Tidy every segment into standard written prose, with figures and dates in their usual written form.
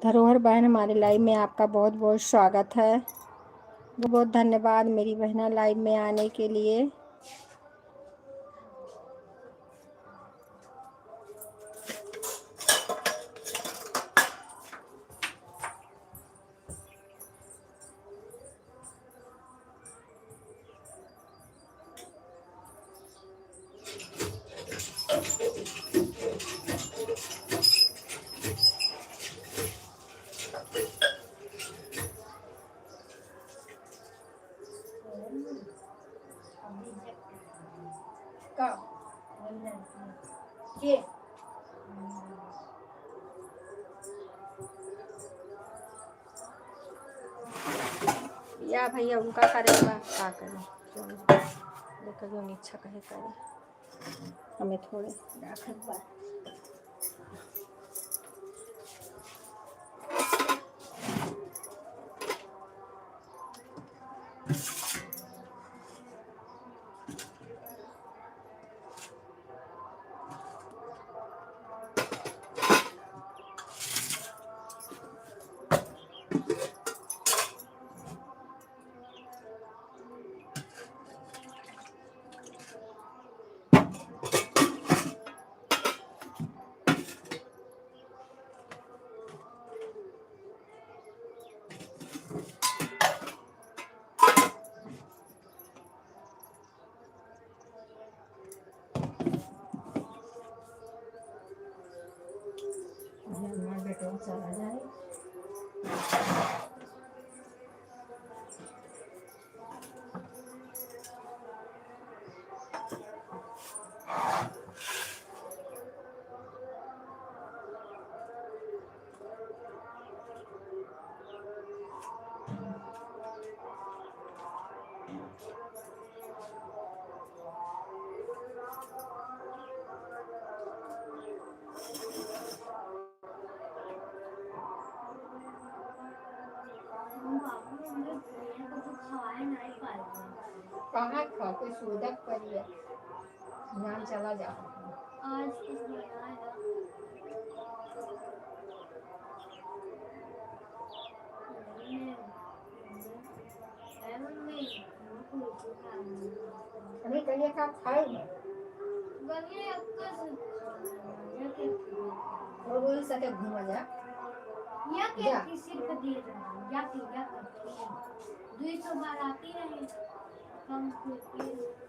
धरोहर बहन, हमारे लाइव में आपका बहुत बहुत स्वागत है। बहुत बहुत धन्यवाद मेरी बहना लाइव में आने के लिए। या भैया उनका करेगा क्या करें, देखो जो इच्छा कहे करे, हमें थोड़े राखत बा। बेटा चला जाए। कहाँ खा कोई सूदक करिए ध्यान चला जा। आज कुछ बनाया अभी कहिए का खाए और बोल सके घूम जा या के किसी को दिए या के 200 बार आती रहे कम के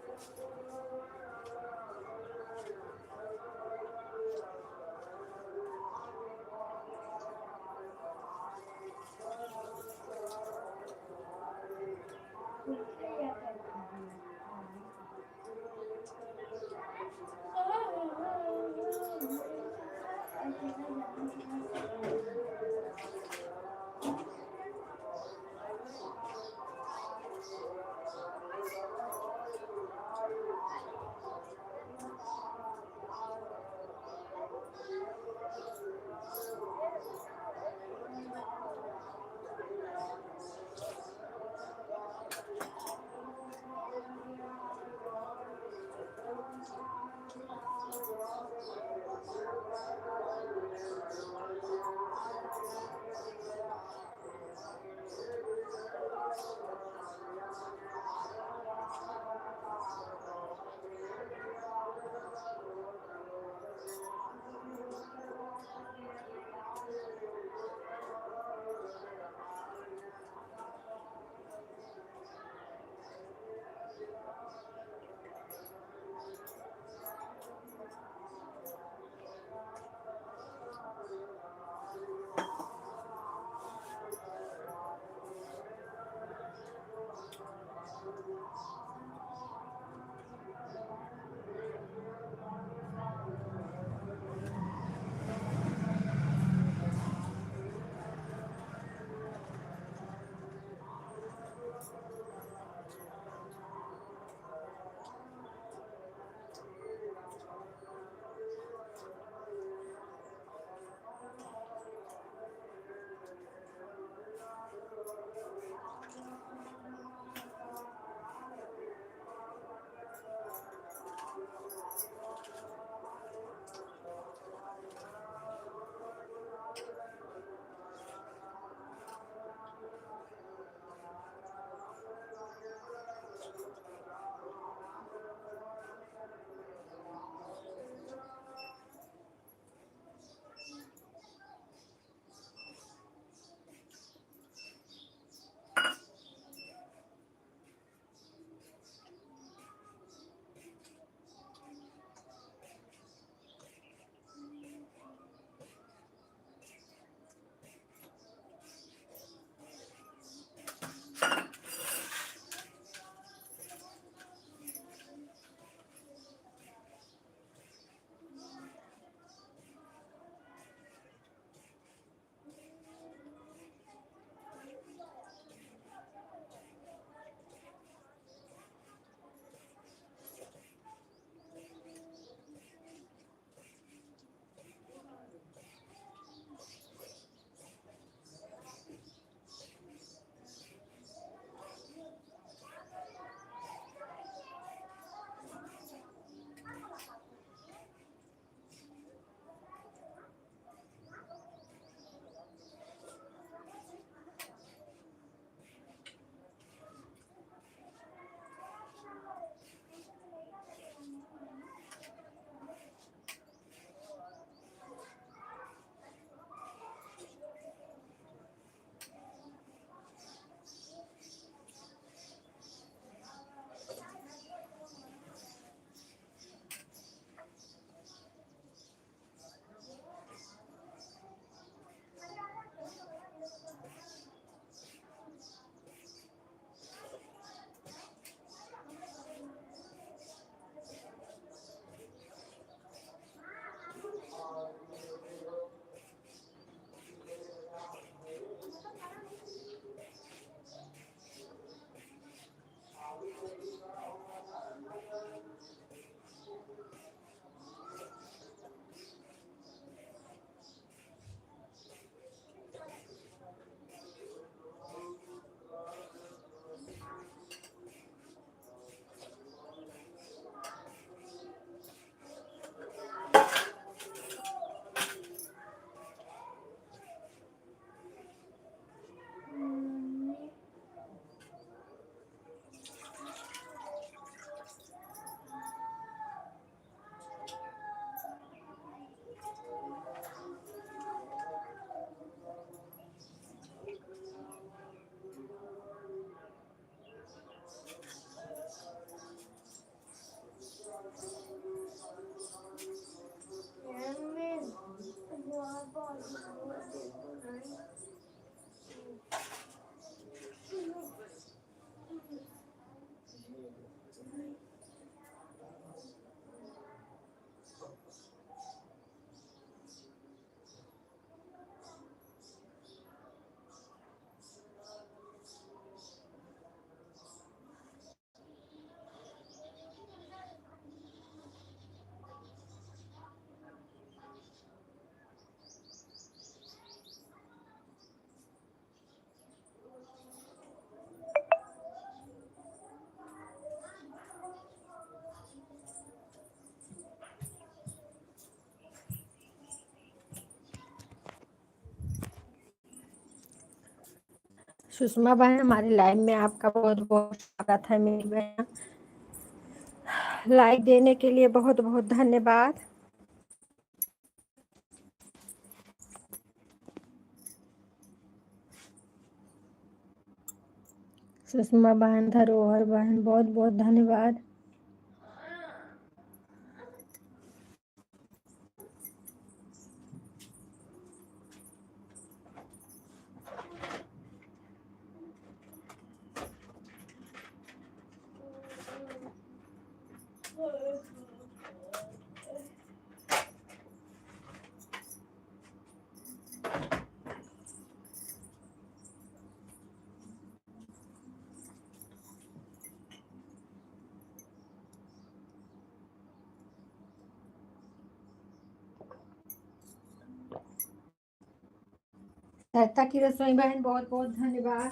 सुषमा बहन, हमारे लाइव में आपका बहुत बहुत स्वागत है मेरी बहन। लाइक देने के लिए बहुत बहुत धन्यवाद। सुषमा बहन, धरोहर बहन, बहुत बहुत धन्यवाद। सरिता की रसोई बहन, बहुत बहुत धन्यवाद।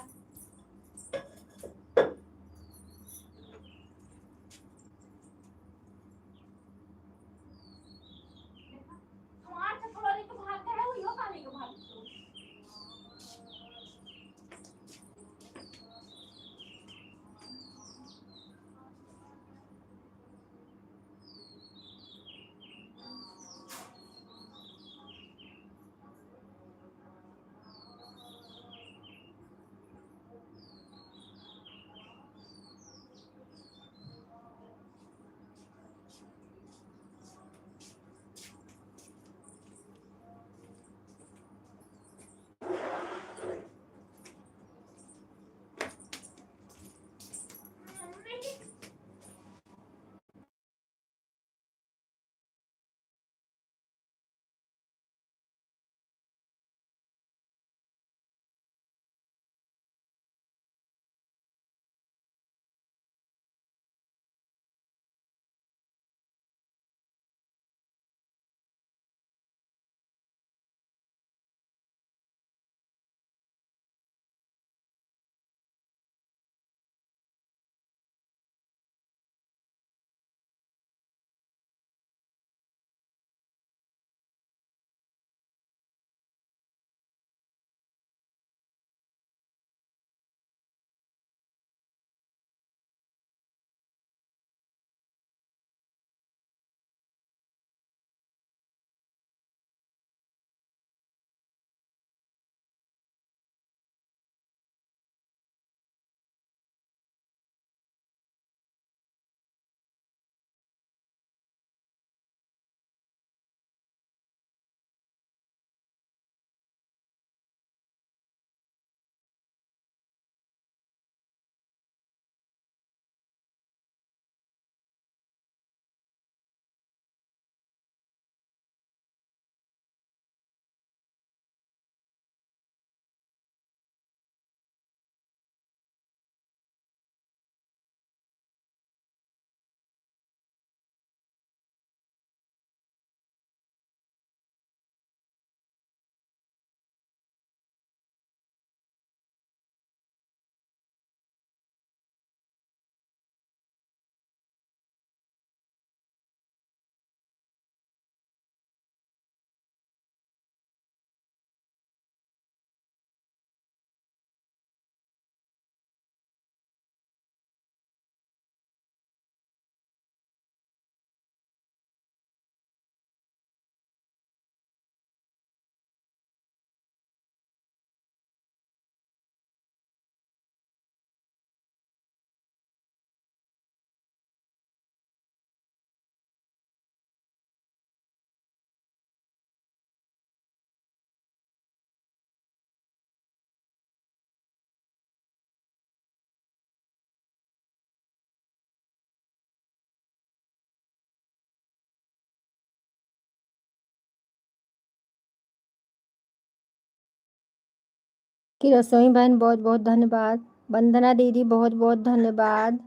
की रसोई बहन, बहुत बहुत धन्यवाद। वंदना दीदी, बहुत बहुत धन्यवाद।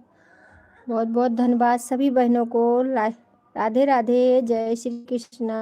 बहुत बहुत धन्यवाद सभी बहनों को। राधे राधे, जय श्री कृष्णा।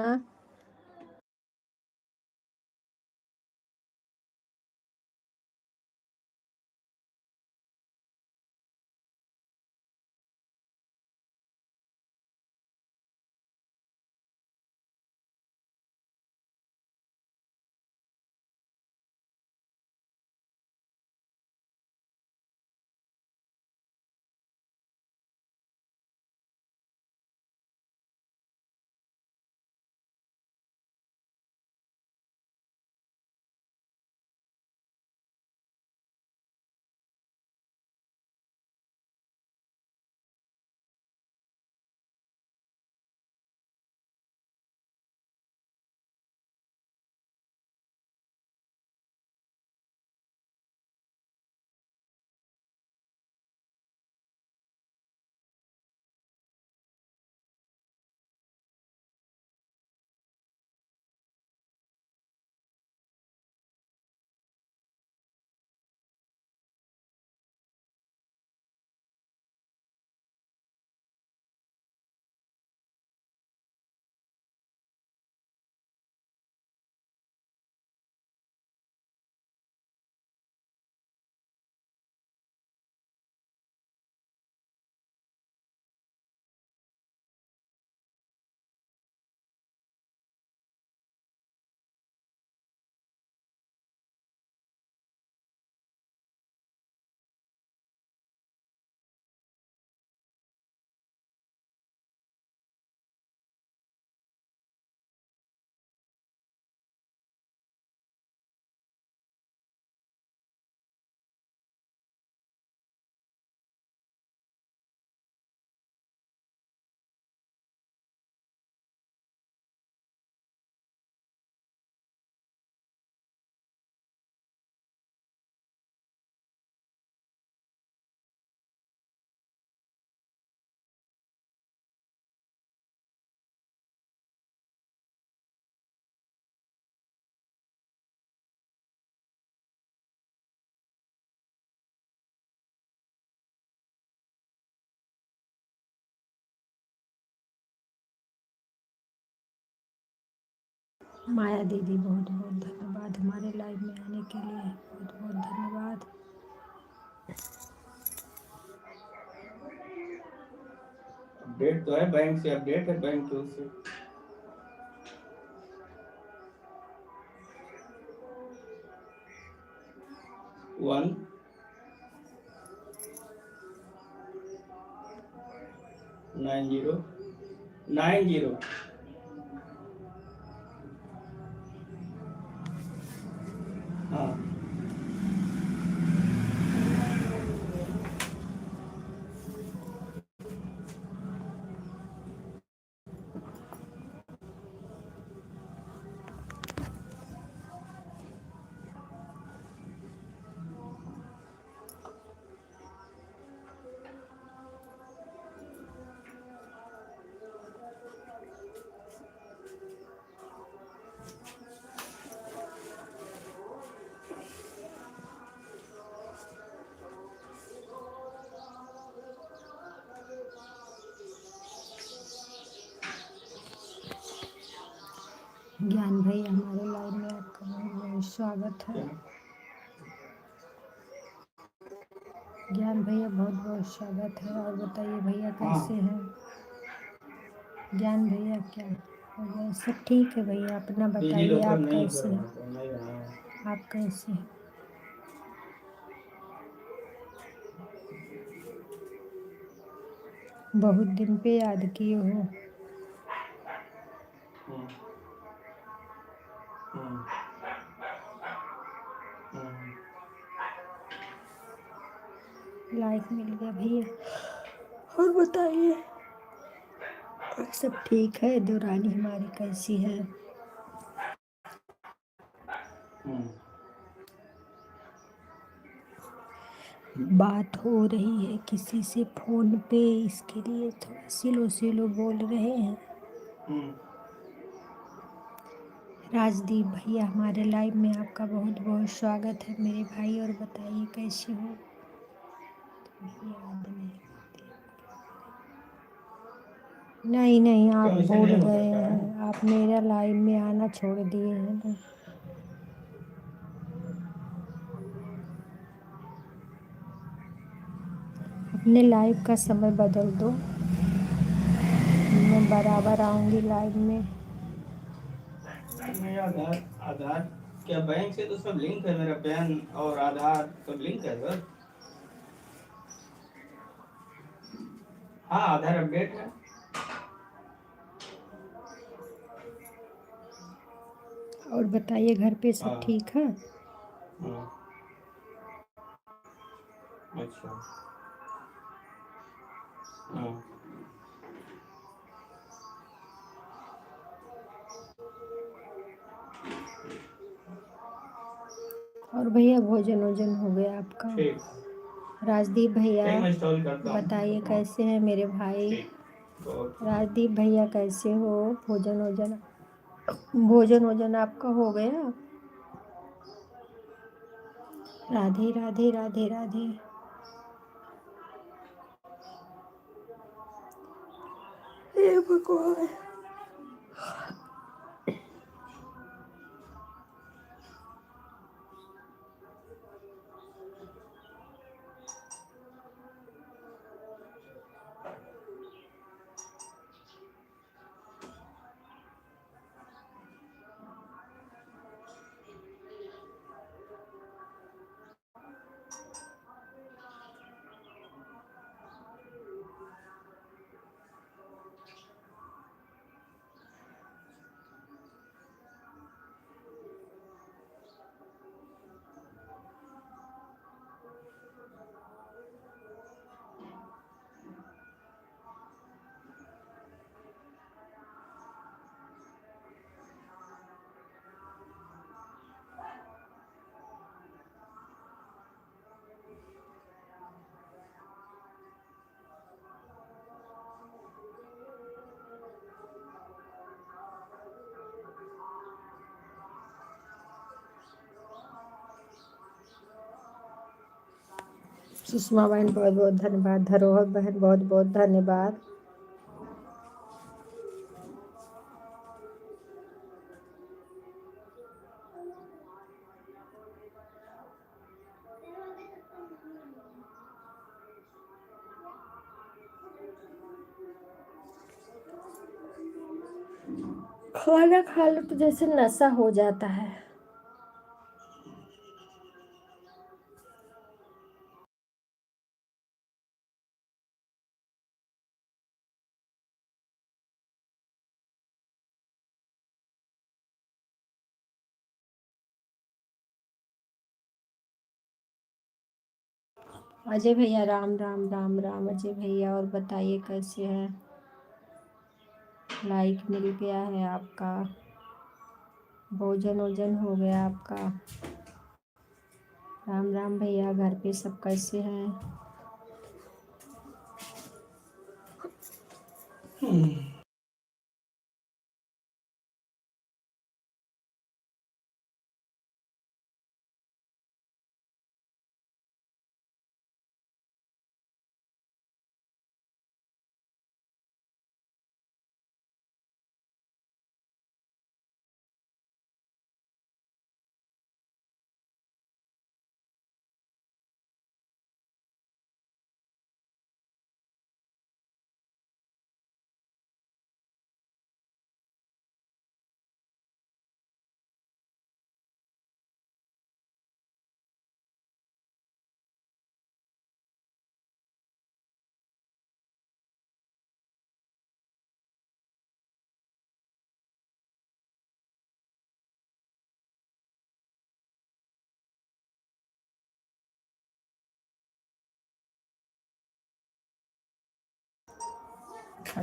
माया दीदी बहुत बहुत धन्यवाद हमारे लाइव में आने के लिए, बहुत बहुत धन्यवाद। अपडेट तो है, बैंक से अपडेट है, बैंक के उससे। वन 9090। हाँ ज्ञान भाई हमारे लाइव में आपका बहुत बहुत स्वागत है। ज्ञान भैया बहुत बहुत स्वागत है। और बताइए भैया कैसे हैं? ज्ञान भैया क्या हो गया? सब ठीक है भैया, अपना बताइए आप कैसे हैं? आप कैसे हैं? बहुत दिन पे याद किए हो। लाइक मिल गया भैया। और बताइए सब ठीक है? दुरानी हमारी कैसी है? बात हो रही है किसी से फोन पे, इसके लिए थोड़ा सिलो सिलो बोल रहे हैं। राजदीप भैया हमारे लाइव में आपका बहुत बहुत स्वागत है मेरे भाई। और बताइए कैसे हो? याद नहीं नहीं, आप भूल गए हैं, आप मेरा लाइव में आना छोड़ दिए हैं ना। अपने लाइव का समय बदल दो, मैं बराबर आऊंगी लाइव में। नहीं, आधार आधार क्या बैंक से तो सब लिंक है, मेरा पैन और आधार सब लिंक है सर। हाँ आधार अपडेट है। और बताइए घर पे सब हाँ। ठीक है? अच्छा। हाँ और भैया भोजन वोजन हो गया आपका? ठीक, राजदीप भैया मैं इंस्टॉल करता हूँ। बताइए कैसे हैं मेरे भाई? ठीक। ओके। राजदीप भैया कैसे हो? भोजन वोजन, भोजन वोजन आपका हो गया? राधे राधे राधे राधे। हे भगवान। सुषमा बहन बहुत बहुत धन्यवाद। धरोहर बहन बहुत बहुत धन्यवाद। खाना खा लो तो जैसे नशा हो जाता है। अजय भैया राम राम राम राम। अजय भैया और बताइए कैसे हैं? लाइक मिल गया है आपका? भोजन वोजन हो गया आपका? राम राम भैया। घर पे सब कैसे हैं?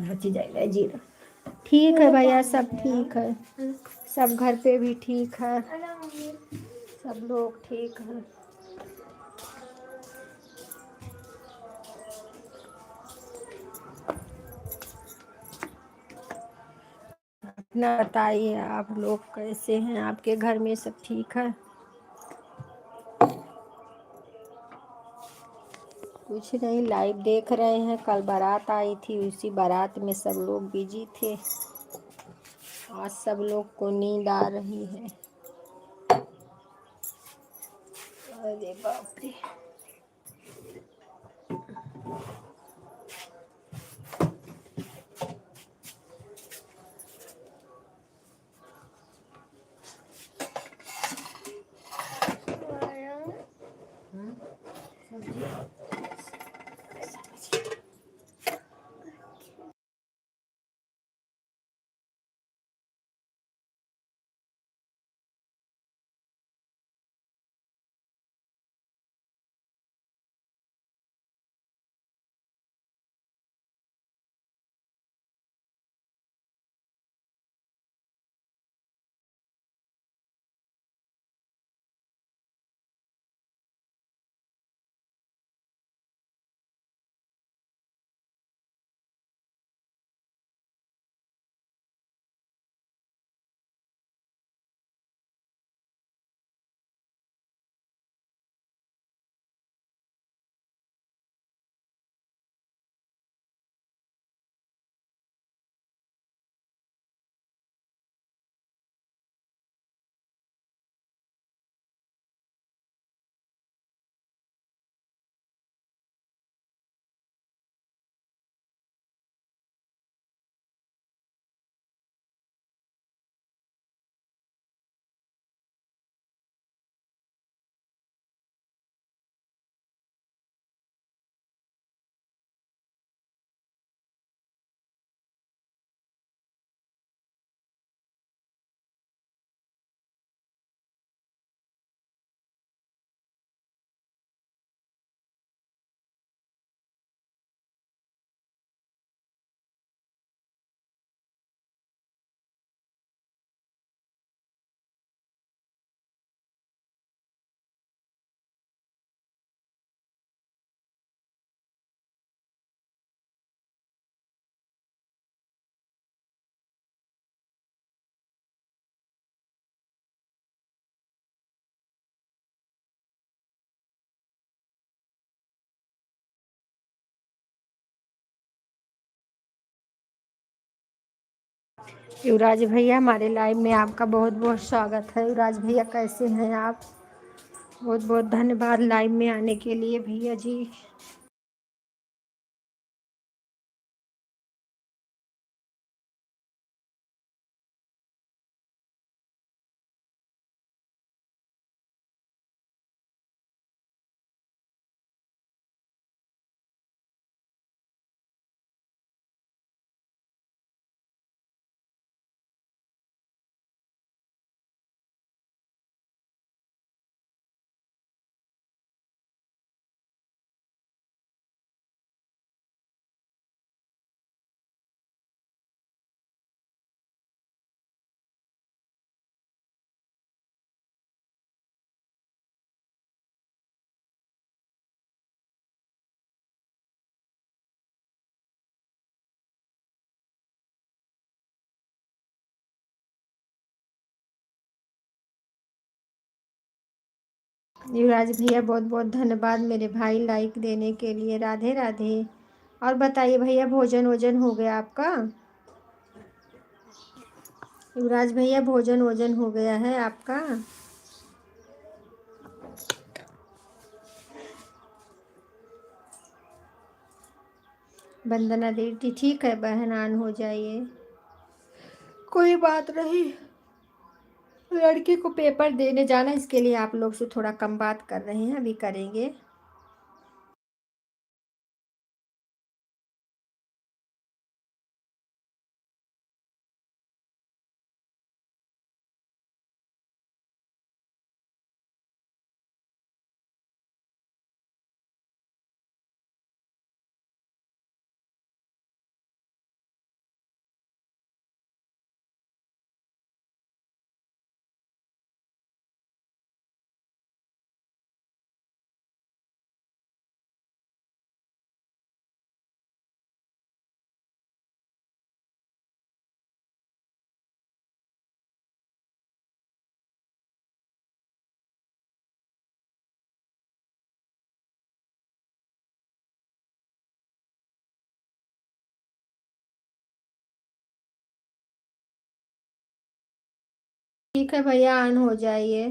बची जाएगा जीरो। ठीक है भैया, सब ठीक है। सब घर पे भी ठीक है, सब लोग ठीक हैं। अपना बताइए, आप लोग कैसे हैं? आपके घर में सब ठीक है? कुछ नहीं, लाइव देख रहे हैं। कल बारात आई थी, उसी बारात में सब लोग बिजी थे। आज सब लोग को नींद आ रही है। अरे बाप रे। युवराज भैया, हमारे लाइव में आपका बहुत बहुत स्वागत है। युवराज भैया कैसे हैं आप? बहुत बहुत धन्यवाद लाइव में आने के लिए भैया जी। युवराज भैया बहुत बहुत धन्यवाद मेरे भाई लाइक देने के लिए। राधे राधे। और बताइए भैया, भोजन वोजन हो गया आपका? युवराज भैया, भोजन वोजन हो गया है आपका? वंदना दीदी, ठीक है बहन, ऑन हो जाइए, कोई बात नहीं। लड़की को पेपर देने जाना, इसके लिए आप लोग से थोड़ा कम बात कर रहे हैं, अभी करेंगे। ठीक है भैया, ऑन हो जाइए।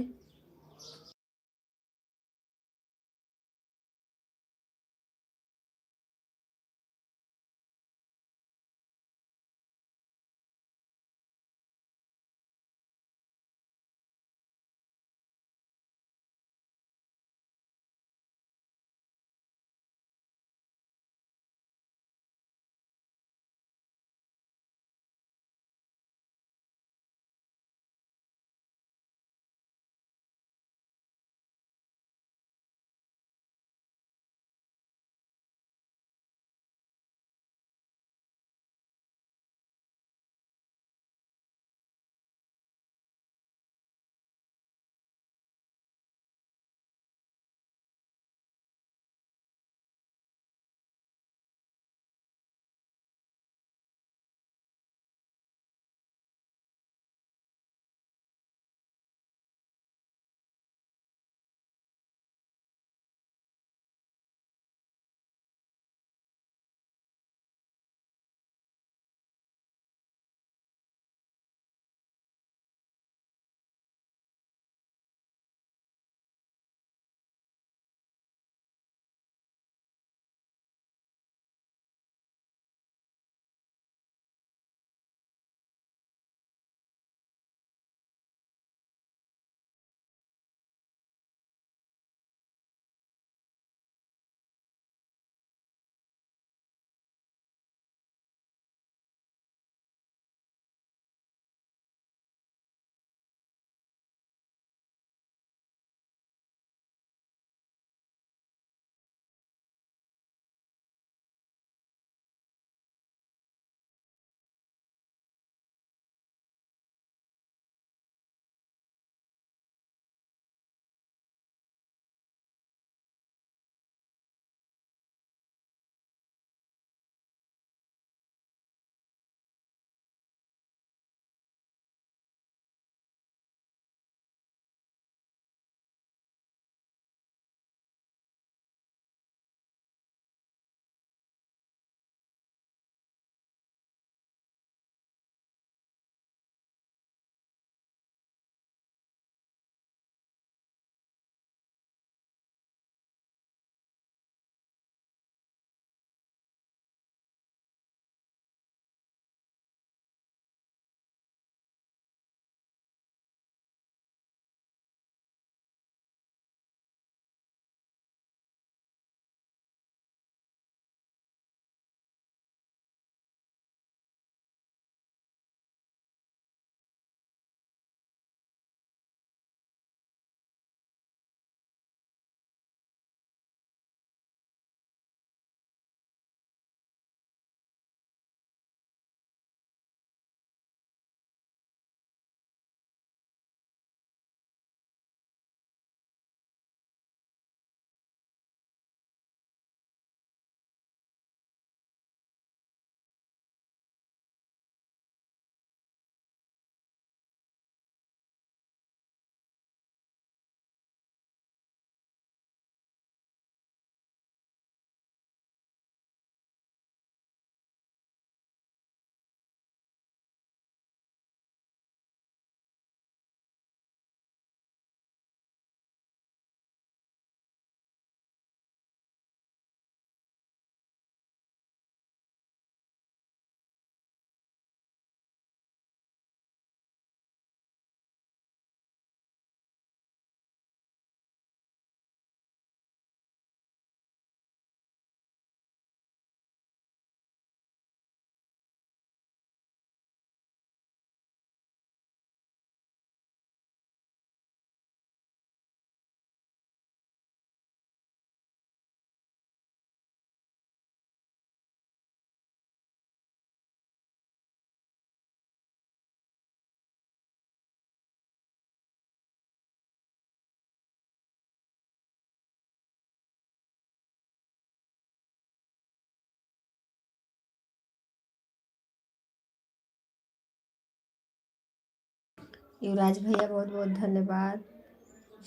युवराज भैया बहुत बहुत धन्यवाद,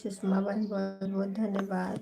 सुषमा बहन बहुत बहुत धन्यवाद।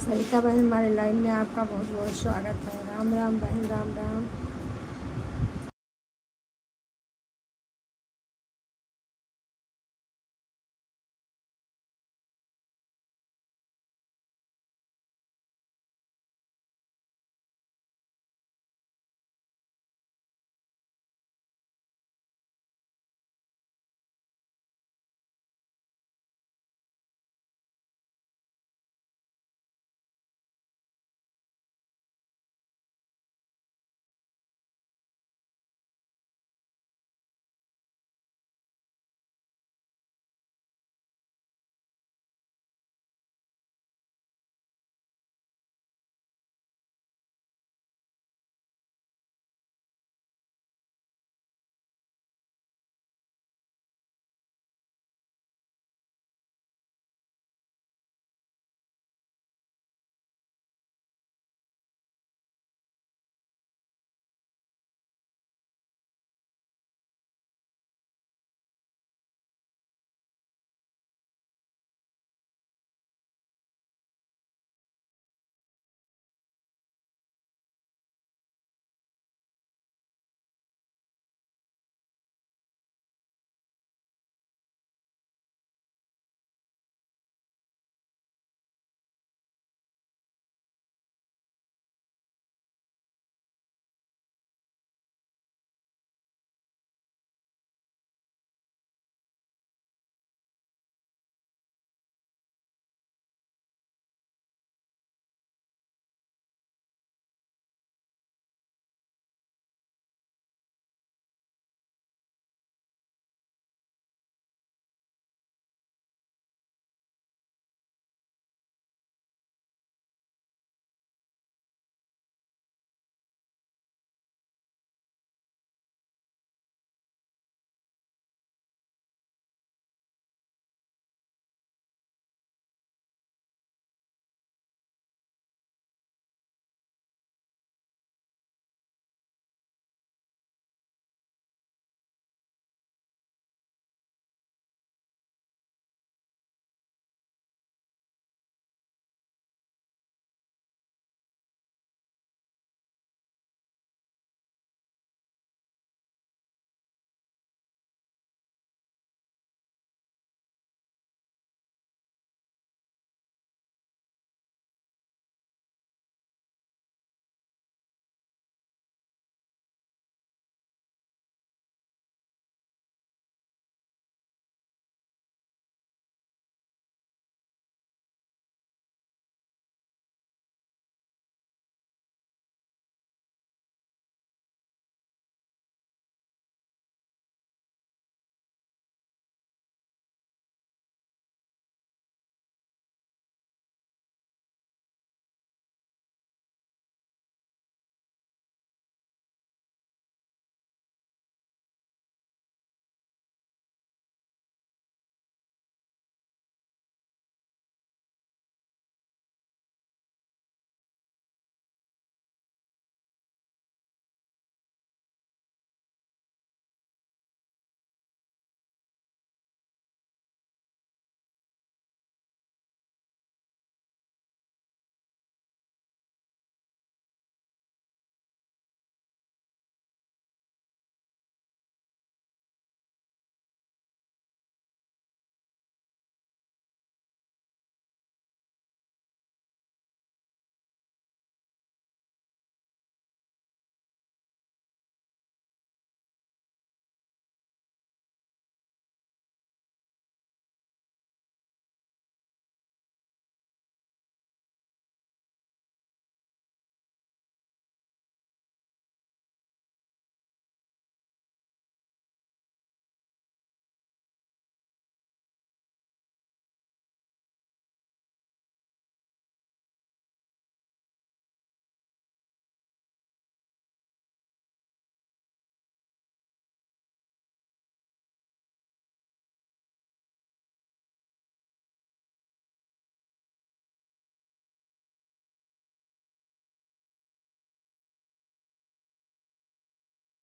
सरिता बहन हमारे लाइन में आपका बहुत बहुत स्वागत है। राम राम बहन, राम राम।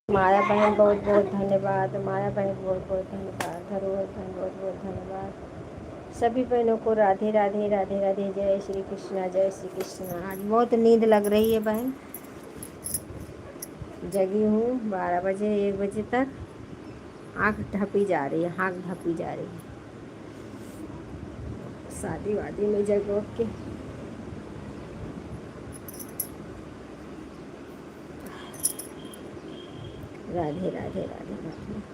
माया बहन बहुत बहुत धन्यवाद। माया बहन बहुत बहुत धन्यवाद। धरोहर बहन बहुत बहुत धन्यवाद। सभी बहनों को राधे राधे राधे राधे। जय श्री कृष्णा, जय श्री कृष्णा। आज बहुत नींद लग रही है बहन, जगी हूँ 12 बजे 1 बजे तक। आँख ढपी जा रही है, आँख ढपी जा रही है। शादी वादी में जगो के राधे राधे राधे राधे।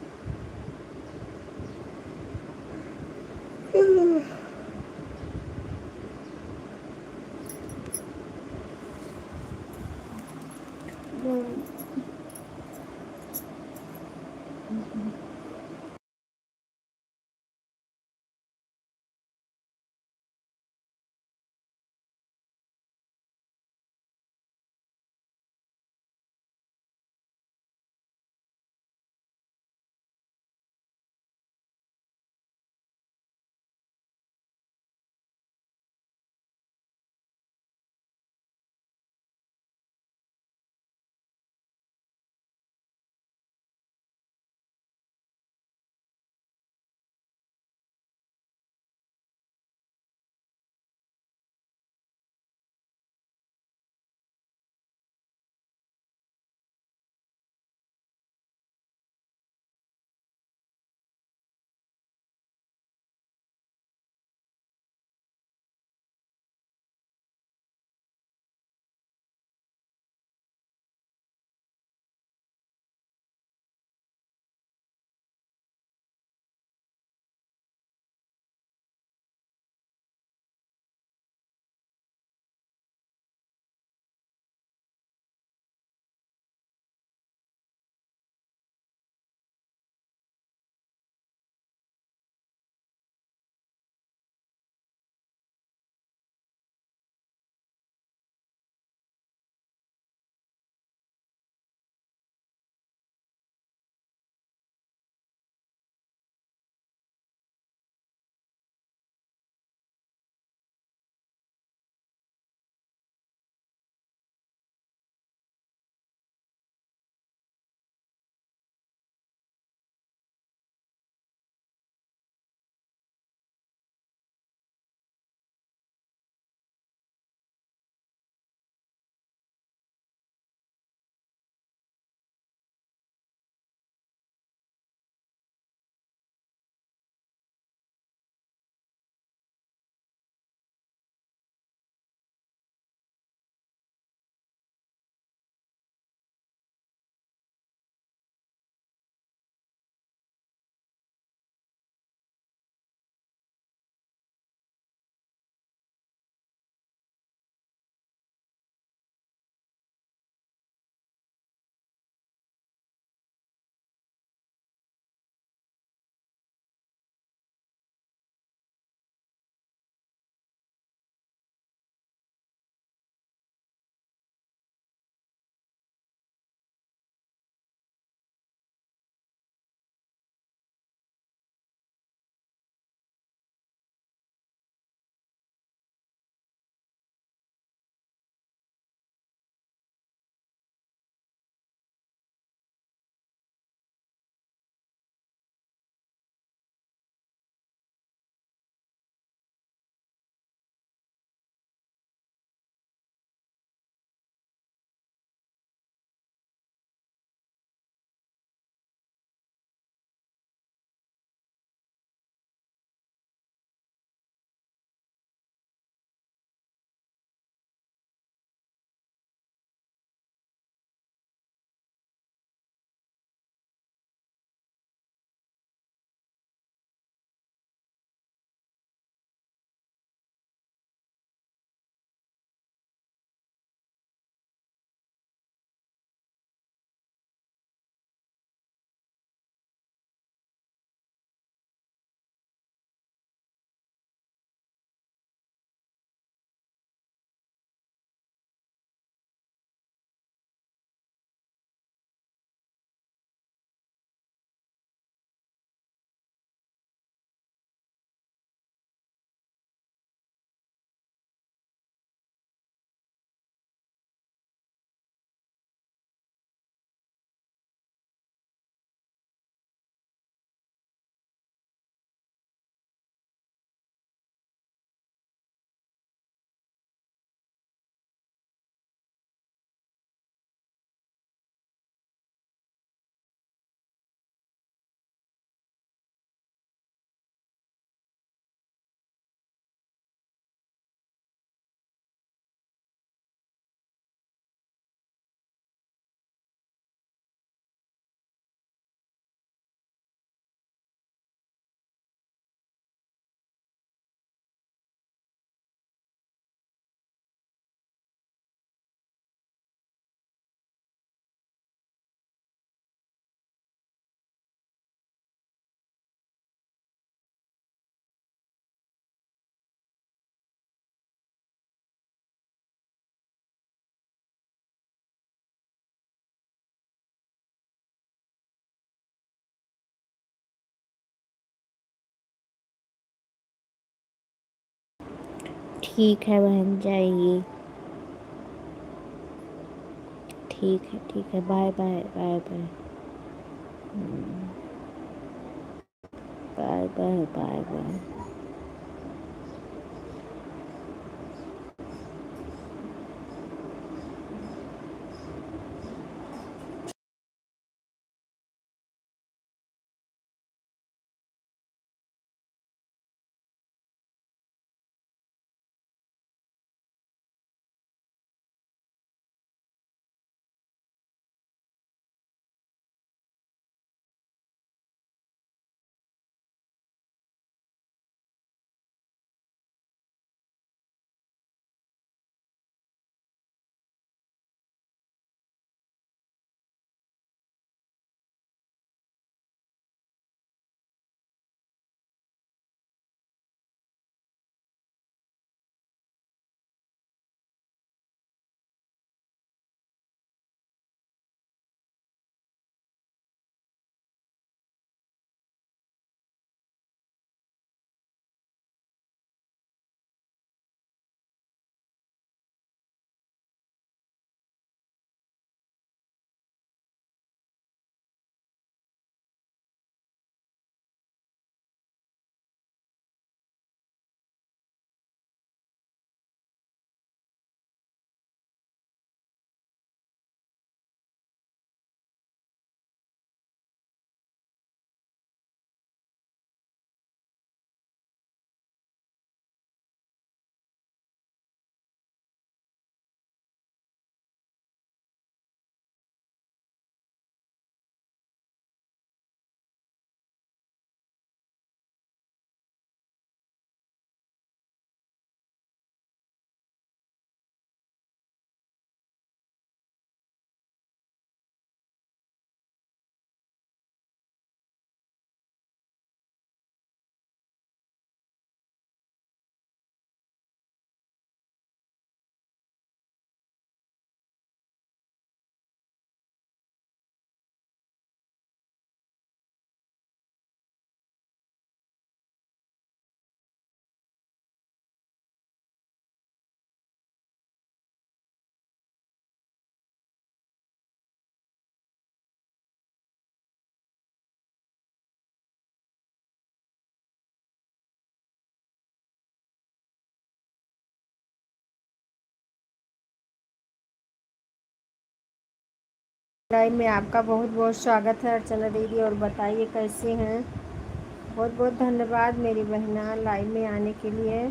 ठीक है बहन, जाइए। ठीक है, bye bye bye bye bye bye bye bye. Live में आपका बहुत बहुत स्वागत है अर्चना दीदी। और बताइए कैसे हैं। बहुत बहुत धन्यवाद मेरी बहना लाइव में आने के लिए।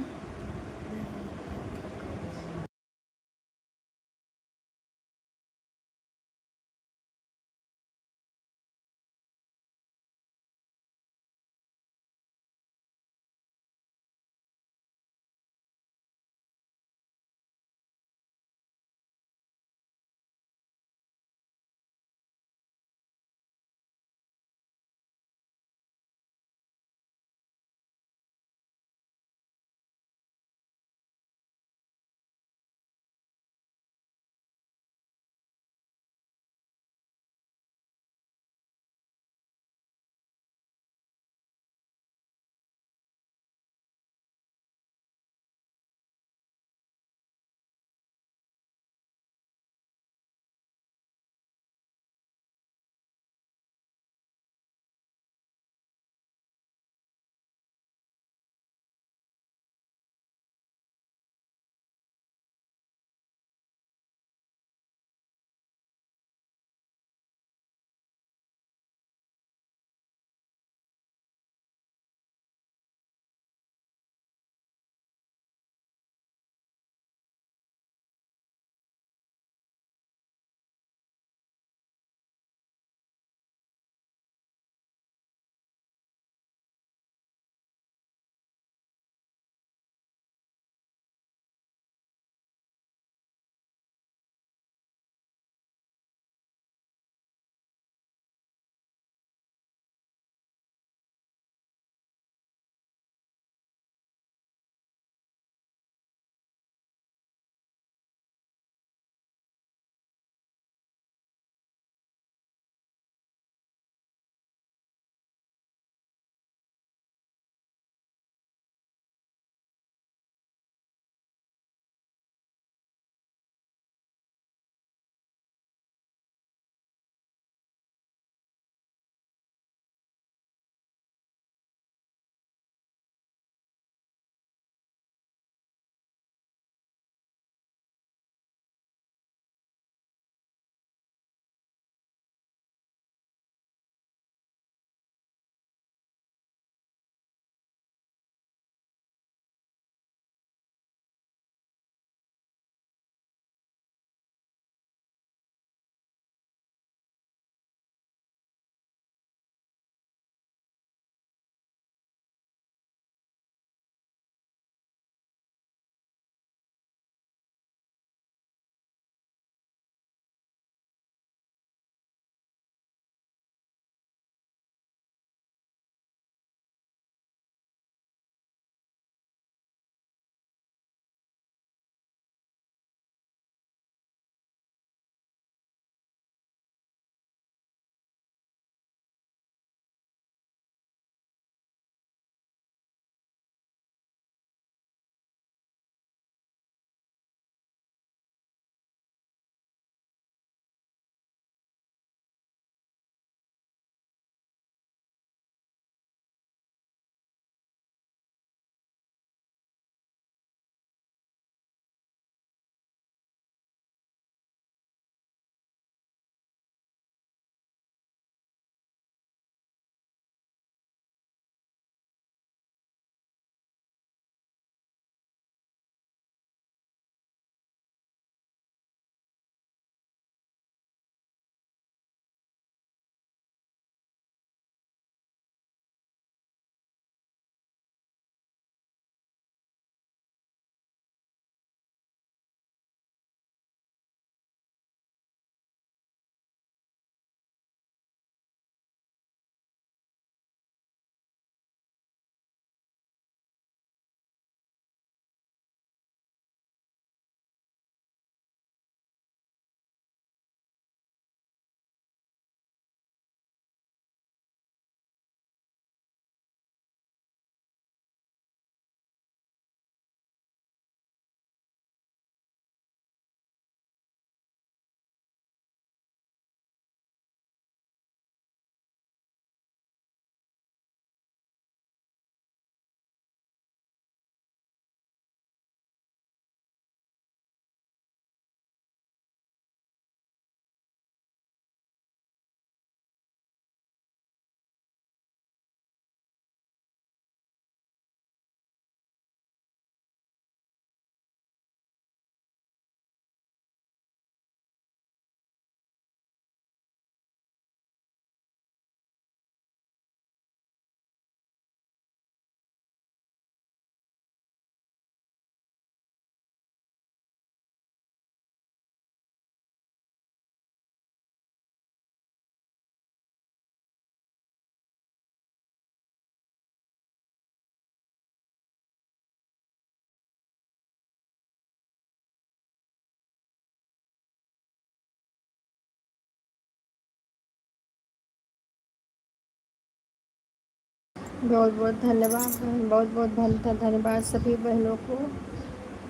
बहुत बहुत धन्यवाद बहन, बहुत बहुत धन्यवाद सभी बहनों को।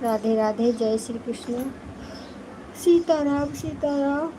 राधे राधे, जय श्री कृष्ण, सीताराम सीताराम।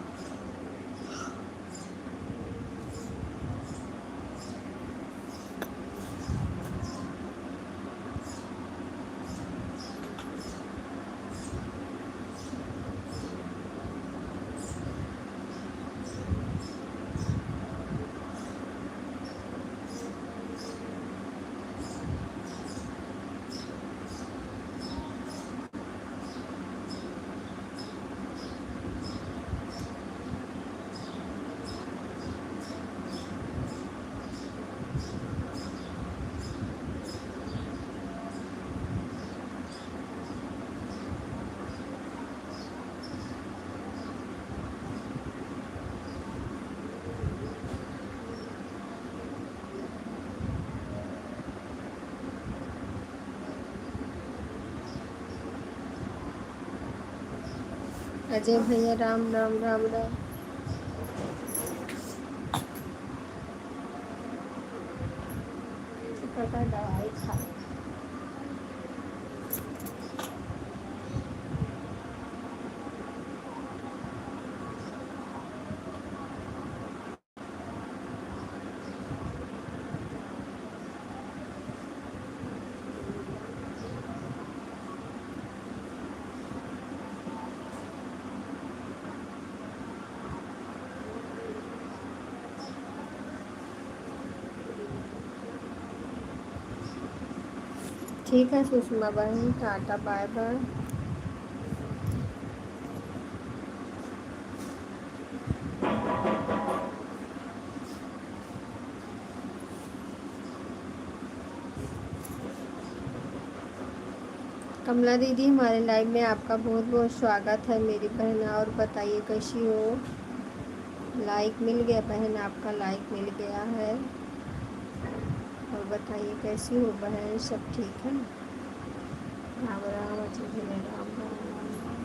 अजय भैया राम राम राम राम। पता दवाई खा। ठीक है सुषमा बहन, टाटा बाय बाय। कमला दीदी, हमारे लाइव में आपका बहुत बहुत स्वागत है मेरी बहन। और बताइए कैसी हो? लाइक मिल गया बहन, आपका लाइक मिल गया है। और बताइए कैसी हो बहन, सब ठीक है? राम राम, अजय भैया राम राम राम राम।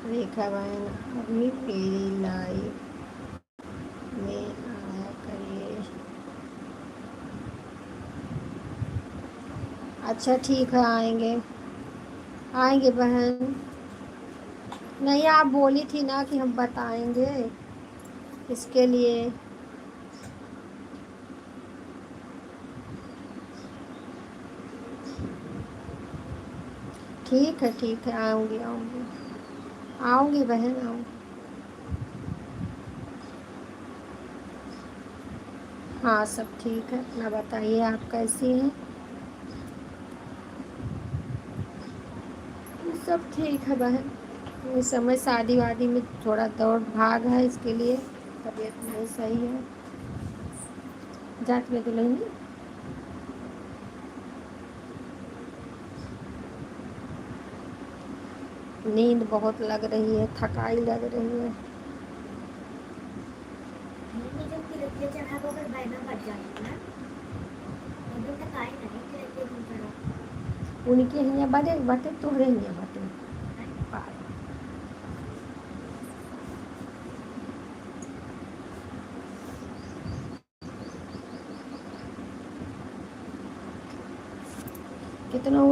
रेखा बहन, अभी मेरी लाइव में आया करिए। अच्छा ठीक है, आएंगे आएंगे बहन। नहीं, आप बोली थी ना कि हम बताएंगे, इसके लिए। ठीक है, आऊँगी आऊँगी आऊँगी बहन, आऊँगी। हाँ सब ठीक है, अपना बताइए आप कैसी हैं? सब ठीक है बहन। इस समय शादी वादी में थोड़ा दौड़ भाग है, इसके लिए तबीयत नहीं सही है। जाट में दुल्हन, नींद बहुत लग रही है, थकाई लग रही है। उनके हियाँ बड़े बटे, तोहरे हियाँ बटे। कितना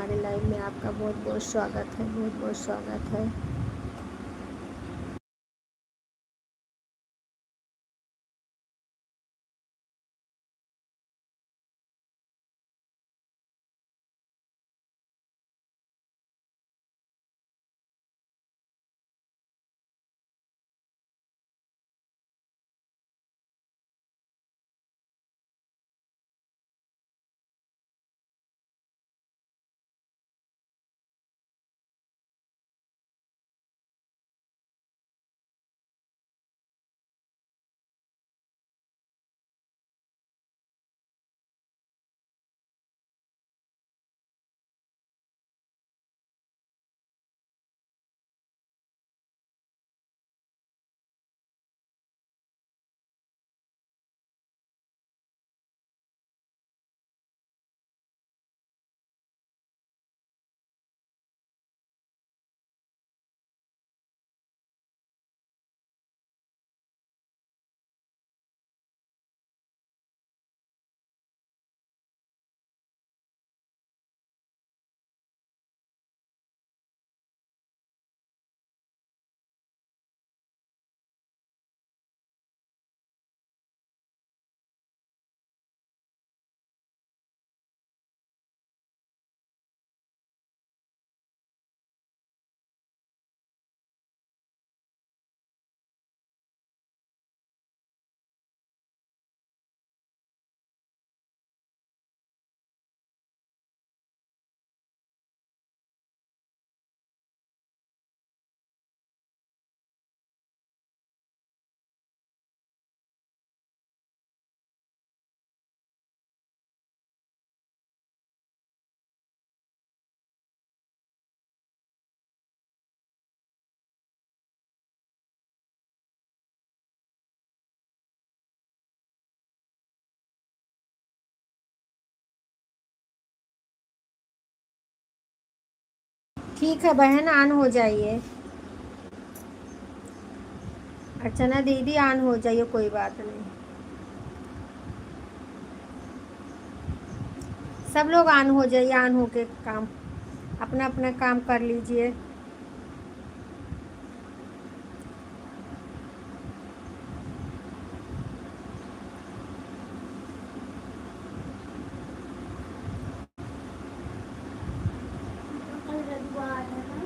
हमारे लाइव में आपका बहुत बहुत स्वागत है, बहुत बहुत स्वागत है। ठीक है बहन, ऑन हो जाइए। अर्चना दीदी ऑन हो जाइए, कोई बात नहीं। सब लोग ऑन हो जाइए, ऑन होके काम अपना अपना काम कर लीजिए। कल रविवार है ना।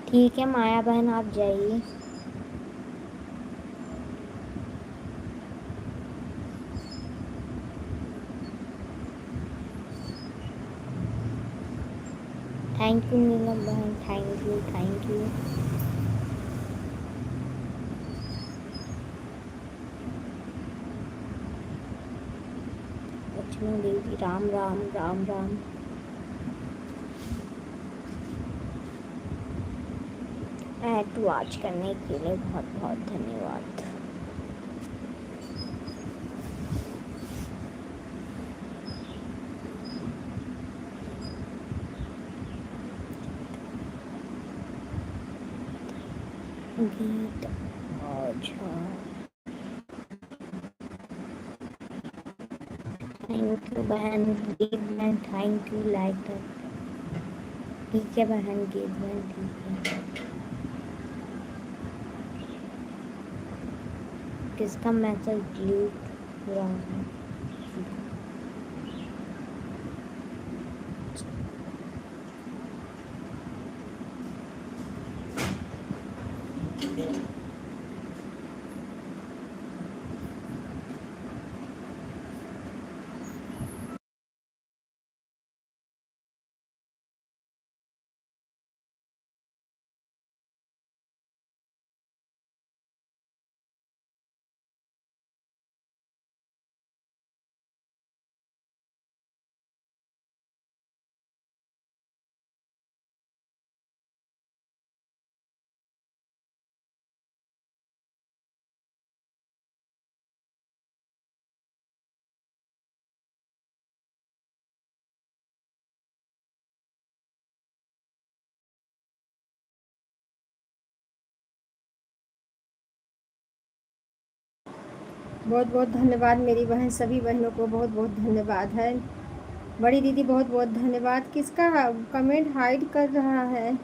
ठीक है माया बहन, आप जाइए। थैंक यू नीलम बहन, thank you thank you. Lakshmi Devi Ram Ram Ram Ram. Add to watch करने के लिए बहुत बहुत धन्यवाद। गीत अच्छा, थैंक यू बहन गीत बहन, थैंक यू लाइक दैट। ठीक है बहन गीत बहन, ठीक है। किसका मैसेज डिलीट हुआ है? बहुत बहुत धन्यवाद मेरी बहन, सभी बहनों को बहुत बहुत धन्यवाद है। बड़ी दीदी बहुत बहुत धन्यवाद। किसका कमेंट हाइड कर रहा है?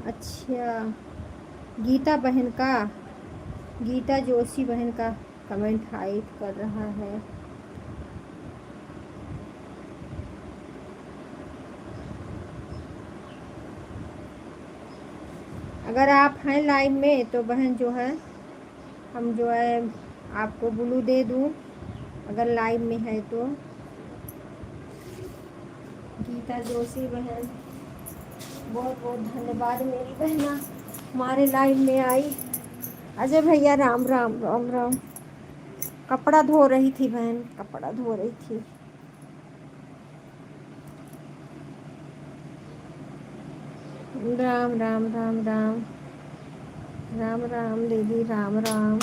अच्छा, गीता बहन का, गीता जोशी बहन का कमेंट हाइड कर रहा है। अगर आप हैं लाइन में तो बहन जो है, हम जो है आपको ब्लू दे दूं, अगर लाइन में है तो। गीता जोशी बहन बहुत बहुत धन्यवाद मेरी बहना, हमारे लाइन में आई। अजय भैया राम राम राम राम। कपड़ा धो रही थी बहन, कपड़ा धो रही थी। राम राम राम राम राम राम दीदी राम राम।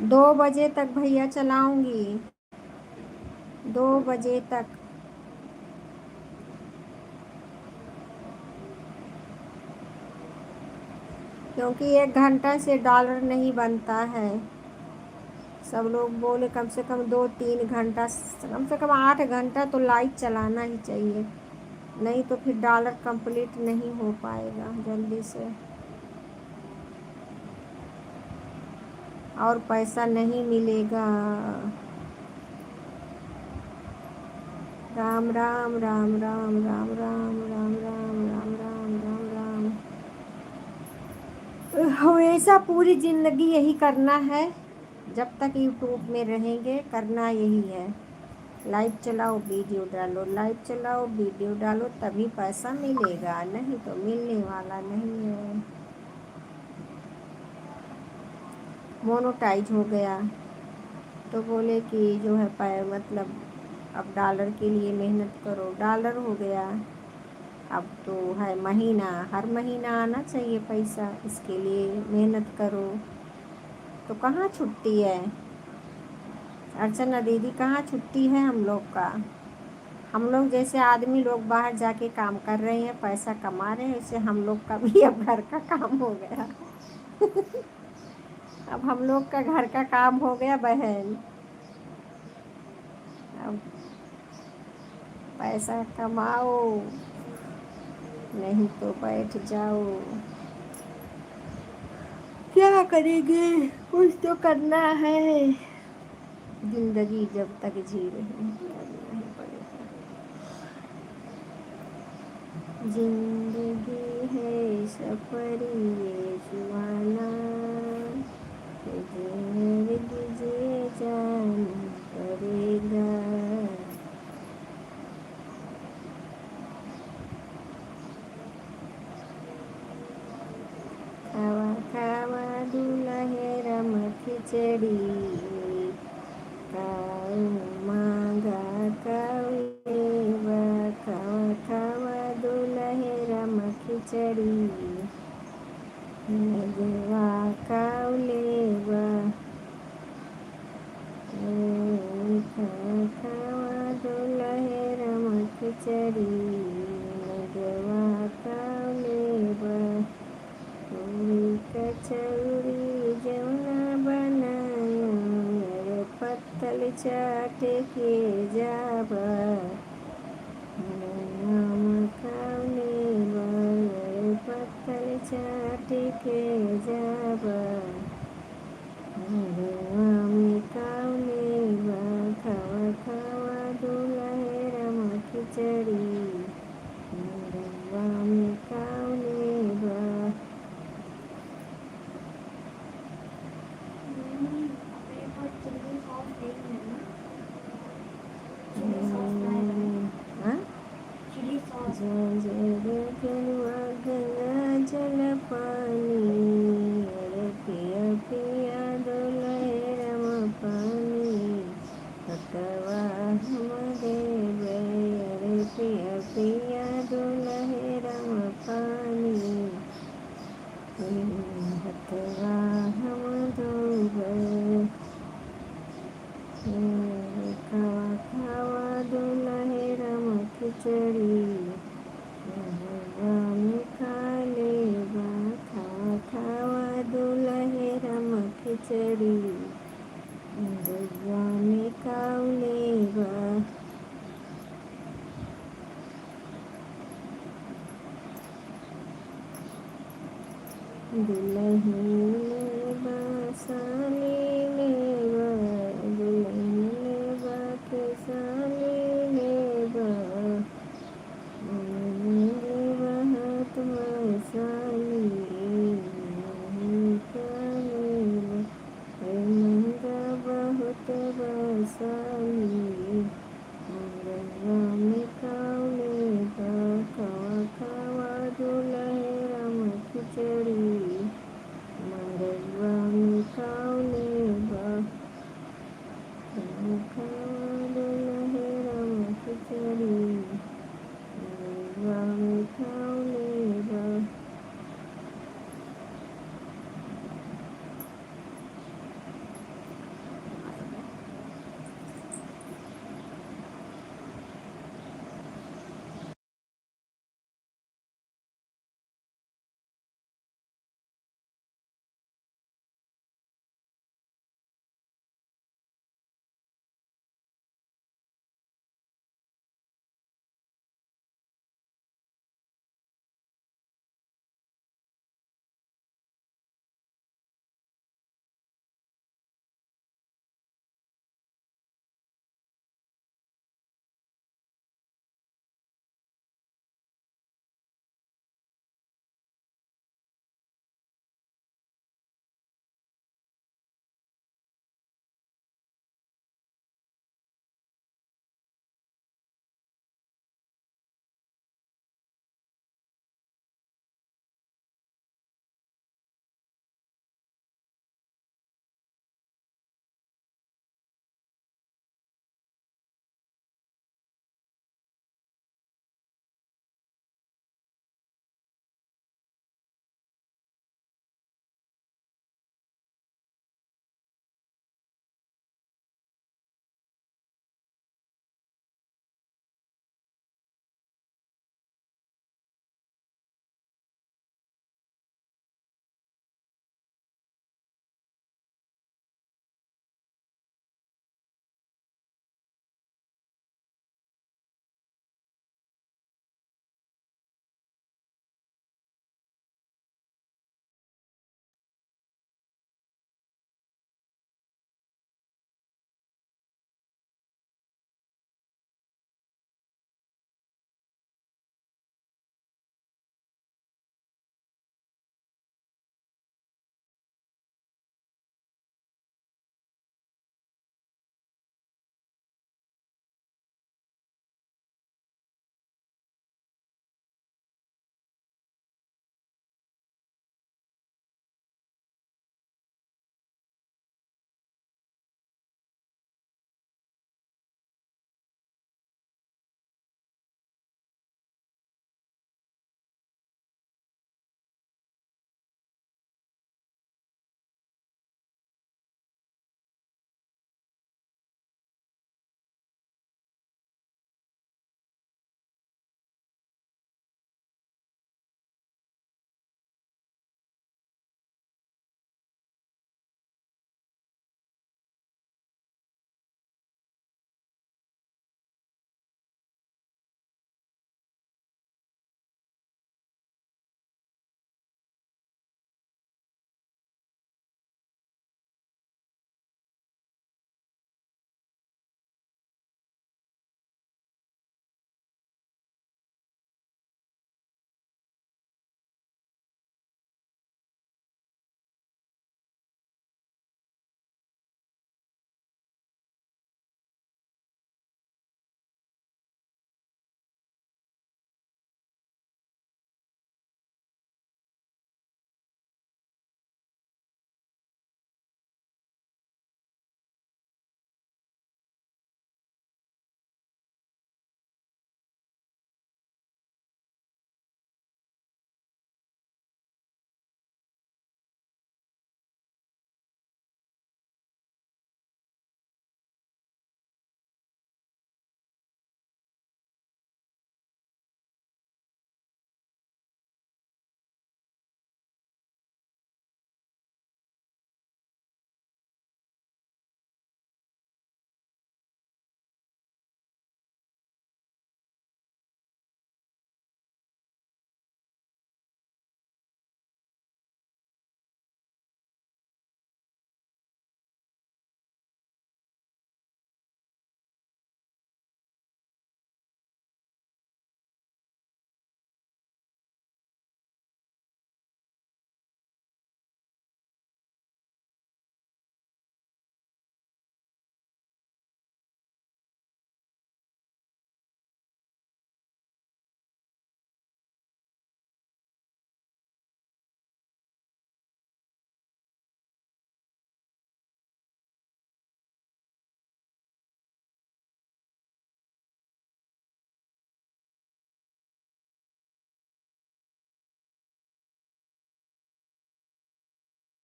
दो बजे तक भैया चलाऊंगी, 2 बजे तक। क्योंकि 1 घंटा से डॉलर नहीं बनता है, सब लोग बोले कम से कम 2-3 घंटा, कम से कम 8 घंटा तो लाइट चलाना ही चाहिए, नहीं तो फिर डॉलर कंप्लीट नहीं हो पाएगा जल्दी से, और पैसा नहीं मिलेगा। राम राम राम राम राम राम राम राम राम राम राम राम। हमेशा पूरी ज़िंदगी यही करना है, जब तक यूट्यूब में रहेंगे करना यही है, लाइव चलाओ वीडियो डालो, लाइव चलाओ वीडियो डालो, तभी पैसा मिलेगा, नहीं तो मिलने वाला नहीं है। मोनोटाइज हो गया तो बोले कि जो है मतलब अब डॉलर के लिए मेहनत करो, डॉलर हो गया, अब तो है महीना, हर महीना आना चाहिए पैसा, इसके लिए मेहनत करो। तो कहाँ छुट्टी है अर्चना दीदी, कहाँ छुट्टी है हम लोग का? हम लोग जैसे आदमी लोग बाहर जाके काम कर रहे हैं, पैसा कमा रहे हैं, वैसे हम लोग का भी अब घर का काम हो गया। अब हम लोग का घर का काम हो गया बहन, अब पैसा कमाओ, नहीं तो बैठ जाओ। क्या करेंगे, कुछ तो करना है, जिंदगी जब तक जी रहे हैं करना ही पड़ेगा। जिंदगी है सफर ये जुआना, जिंदगी जिए जाना पड़ेगा। खावा खावा दूल्हे रम खिचड़ी, काऊ मांगा काऊ लेवा, खावा खावा दूल्हे रम खिचड़ी, मेजवा काऊ लेवा, खावा खावा दूल्हे रम खिचड़ी, मेजवा काऊ लेवा, पूरी कचौरी जौना बनाया, अरे पत्तल चाट के जाबा, नाम खाऊ लेवा, अरे पत्तल चाट के जाबा, नाम खाऊ लेवा, खावा खावा दूल्हे रम खिचड़ी, नाम खाऊ लेवा। हाँ? गंगा जल पानी, अरे पिया पिया दुल्हे रम पानी, हटवा हम देवे, अरे पिया पिया दुल्हे रम पानी, हटवा हम धोवे, खावा खावा दूल्हे रम खिचड़ी, में खा लेवा, खावा खावा दूल्हे रम खिचड़ी, में खाऊ लेवा। दुल्हन लेवा साली लेवा, दुल्हन लेवा के साली लेवा, लेवा हाथ में साली, लेवा महंगा बहुत बसाली, में खाऊ लेवा, खावा खावा दूल्हे रम खिचड़ी, मरवा में खाऊ लेवा, खावा खावा दूल्हे रम खिचड़ी, मरवा में खाऊ लेवा।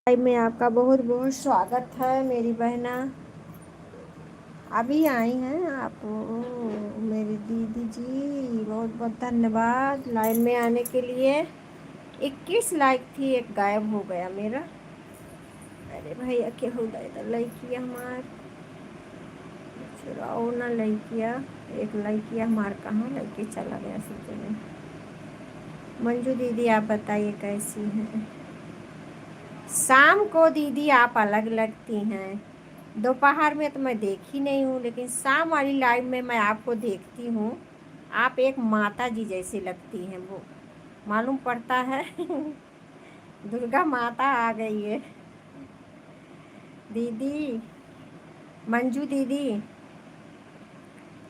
लाइव में आपका बहुत बहुत स्वागत है मेरी बहना। अभी आई हैं आप? मेरी दीदी जी बहुत बहुत धन्यवाद लाइव में आने के लिए। 21 लाइक थी, एक गायब हो गया मेरा। अरे भैया के हो गए तो लड़किया हमार चुराओ ना लड़किया। एक लड़किया हमार कहाँ लड़के चला गया सोचे में। मंजू दीदी आप बताइए कैसी हैं? शाम को दीदी आप अलग लगती हैं, दोपहर में तो मैं देखी नहीं हूँ, लेकिन शाम वाली लाइव में मैं आपको देखती हूँ। आप एक माता जी जैसी लगती हैं, वो मालूम पड़ता है। दुर्गा माता आ गई है दीदी। मंजू दीदी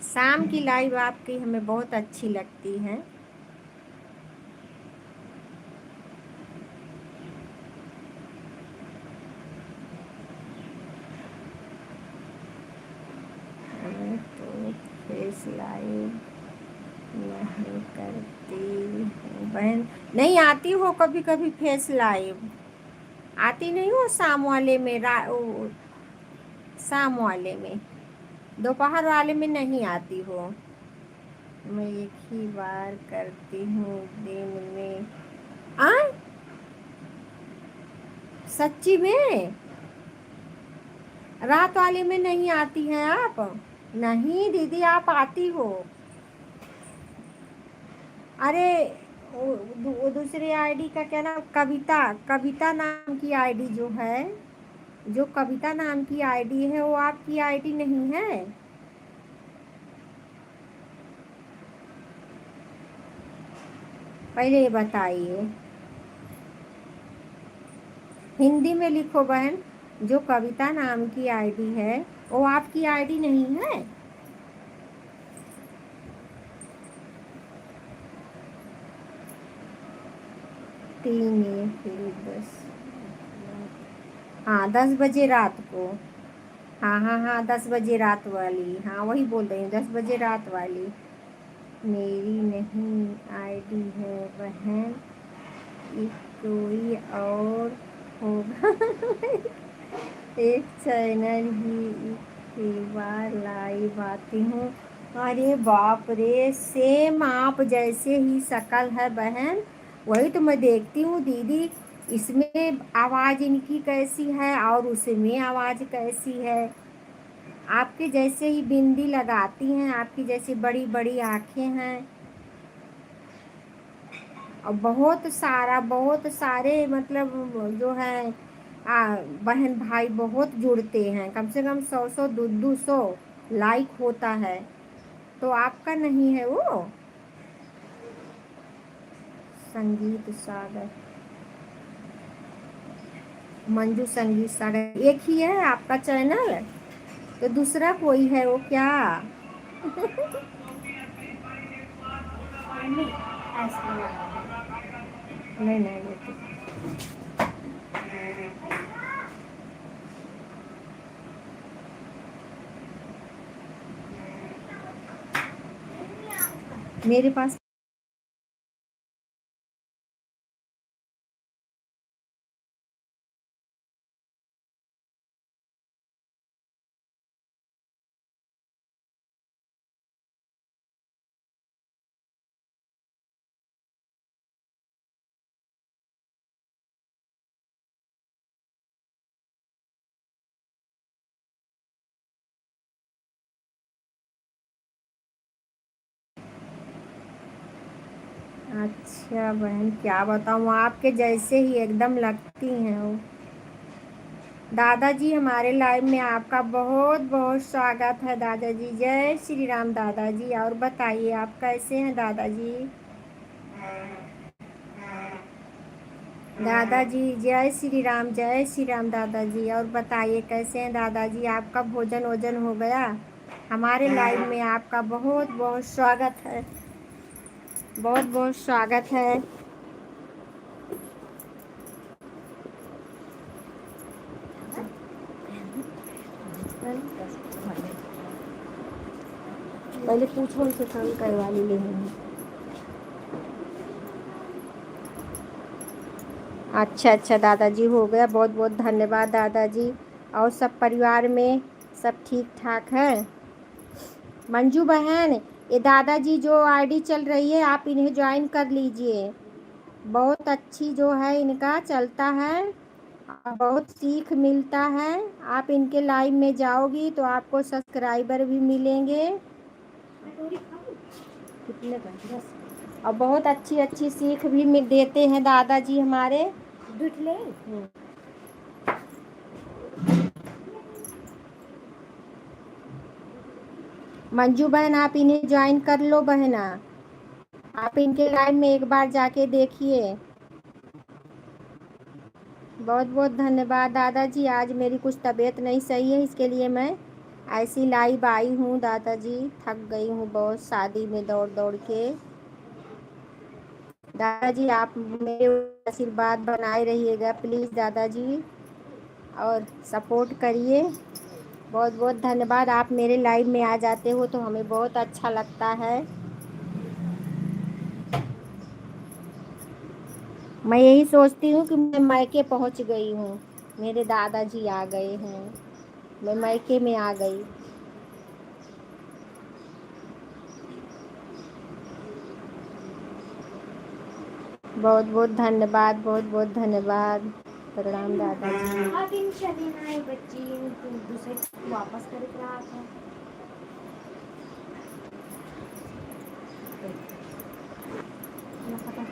शाम की लाइव आपकी हमें बहुत अच्छी लगती है। मैं तो फेस लाइव नहीं करती हूँ बहन। नहीं आती हो कभी कभी फेस लाइव? आती नहीं हो शाम वाले में? शाम वाले में, दोपहर वाले में नहीं आती हो? मैं एक ही बार करती हूँ दिन में। आ सच्ची में? रात वाले में नहीं आती हैं आप? नहीं दीदी आप आती हो। अरे वो दूसरी आईडी का क्या नाम, कविता, कविता नाम की आईडी जो है, जो कविता नाम की आईडी है वो आपकी आईडी नहीं है? पहले ये बताइए। हिंदी में लिखो बहन, जो कविता नाम की आईडी है वो आपकी आईडी नहीं है? तीन ये फिर 10, हाँ 10 बजे रात को। हाँ हाँ हाँ 10 बजे रात वाली, हाँ वही बोल रही हूँ 10 बजे रात वाली। मेरी नहीं आईडी है बहन, एक कोई और होगा। एक चैनल ही, एक बार लाइव आती हूँ। अरे बाप रे, सेम आप जैसे ही शक्ल है बहन, वही तो मैं देखती हूँ दीदी। इसमें आवाज़ इनकी कैसी है और उसमें आवाज़ कैसी है। आपके जैसे ही बिंदी लगाती हैं, आपकी जैसी बड़ी बड़ी आँखें हैं, और बहुत सारे मतलब जो है बहन भाई बहुत जुड़ते हैं, कम से कम 100 200 लाइक होता है, तो आपका नहीं है वो? संगीत सागर, मंजू संगीत सागर एक ही है आपका चैनल? तो दूसरा कोई है वो क्या? मम्मी ऐसे नहीं नहीं बेटी, मेरे पास अच्छा बहन क्या बताऊँ, आपके जैसे ही एकदम लगती हैं वो। दादाजी हमारे लाइव में आपका बहुत बहुत स्वागत है दादाजी। जय श्री राम दादाजी। और बताइए आप कैसे हैं दादाजी? दादाजी जय श्री राम, जय श्री राम दादाजी। और बताइए कैसे हैं दादाजी? आपका भोजन वोजन हो गया? हमारे लाइव में आपका बहुत बहुत स्वागत है, बहुत बहुत स्वागत है। पहले पूछो उनसे काम करवा ली लेंगे। अच्छा अच्छा दादाजी, हो गया। बहुत बहुत धन्यवाद दादाजी। और सब परिवार में सब ठीक ठाक है? मंजू बहन, ये दादाजी जो आईडी चल रही है आप इन्हें ज्वाइन कर लीजिए। बहुत अच्छी जो है इनका चलता है, बहुत सीख मिलता है। आप इनके लाइव में जाओगी तो आपको सब्सक्राइबर भी मिलेंगे। कितने का? 10। और बहुत अच्छी अच्छी सीख भी देते हैं दादाजी हमारे। दूध ले। मंजू बहन, आप इन्हें ज्वाइन कर लो बहना। आप इनके लाइव में एक बार जाके देखिए। बहुत बहुत धन्यवाद दादाजी। आज मेरी कुछ तबीयत नहीं सही है, इसके लिए मैं ऐसी लाइव आई हूँ दादाजी। थक गई हूँ बहुत शादी में दौड़ दौड़ के। दादाजी आप मेरे आशीर्वाद बनाए रहिएगा प्लीज़ दादाजी, और सपोर्ट करिए। बहुत बहुत धन्यवाद। आप मेरे लाइव में आ जाते हो तो हमें बहुत अच्छा लगता है। मैं यही सोचती हूँ कि मैं मायके पहुँच गई हूँ, मेरे दादाजी आ गए हैं, मैं मायके में आ गई। बहुत बहुत धन्यवाद, बहुत बहुत धन्यवाद। प्रणाम दादाजी। बच्ची दूसरे वापस कर रहा था।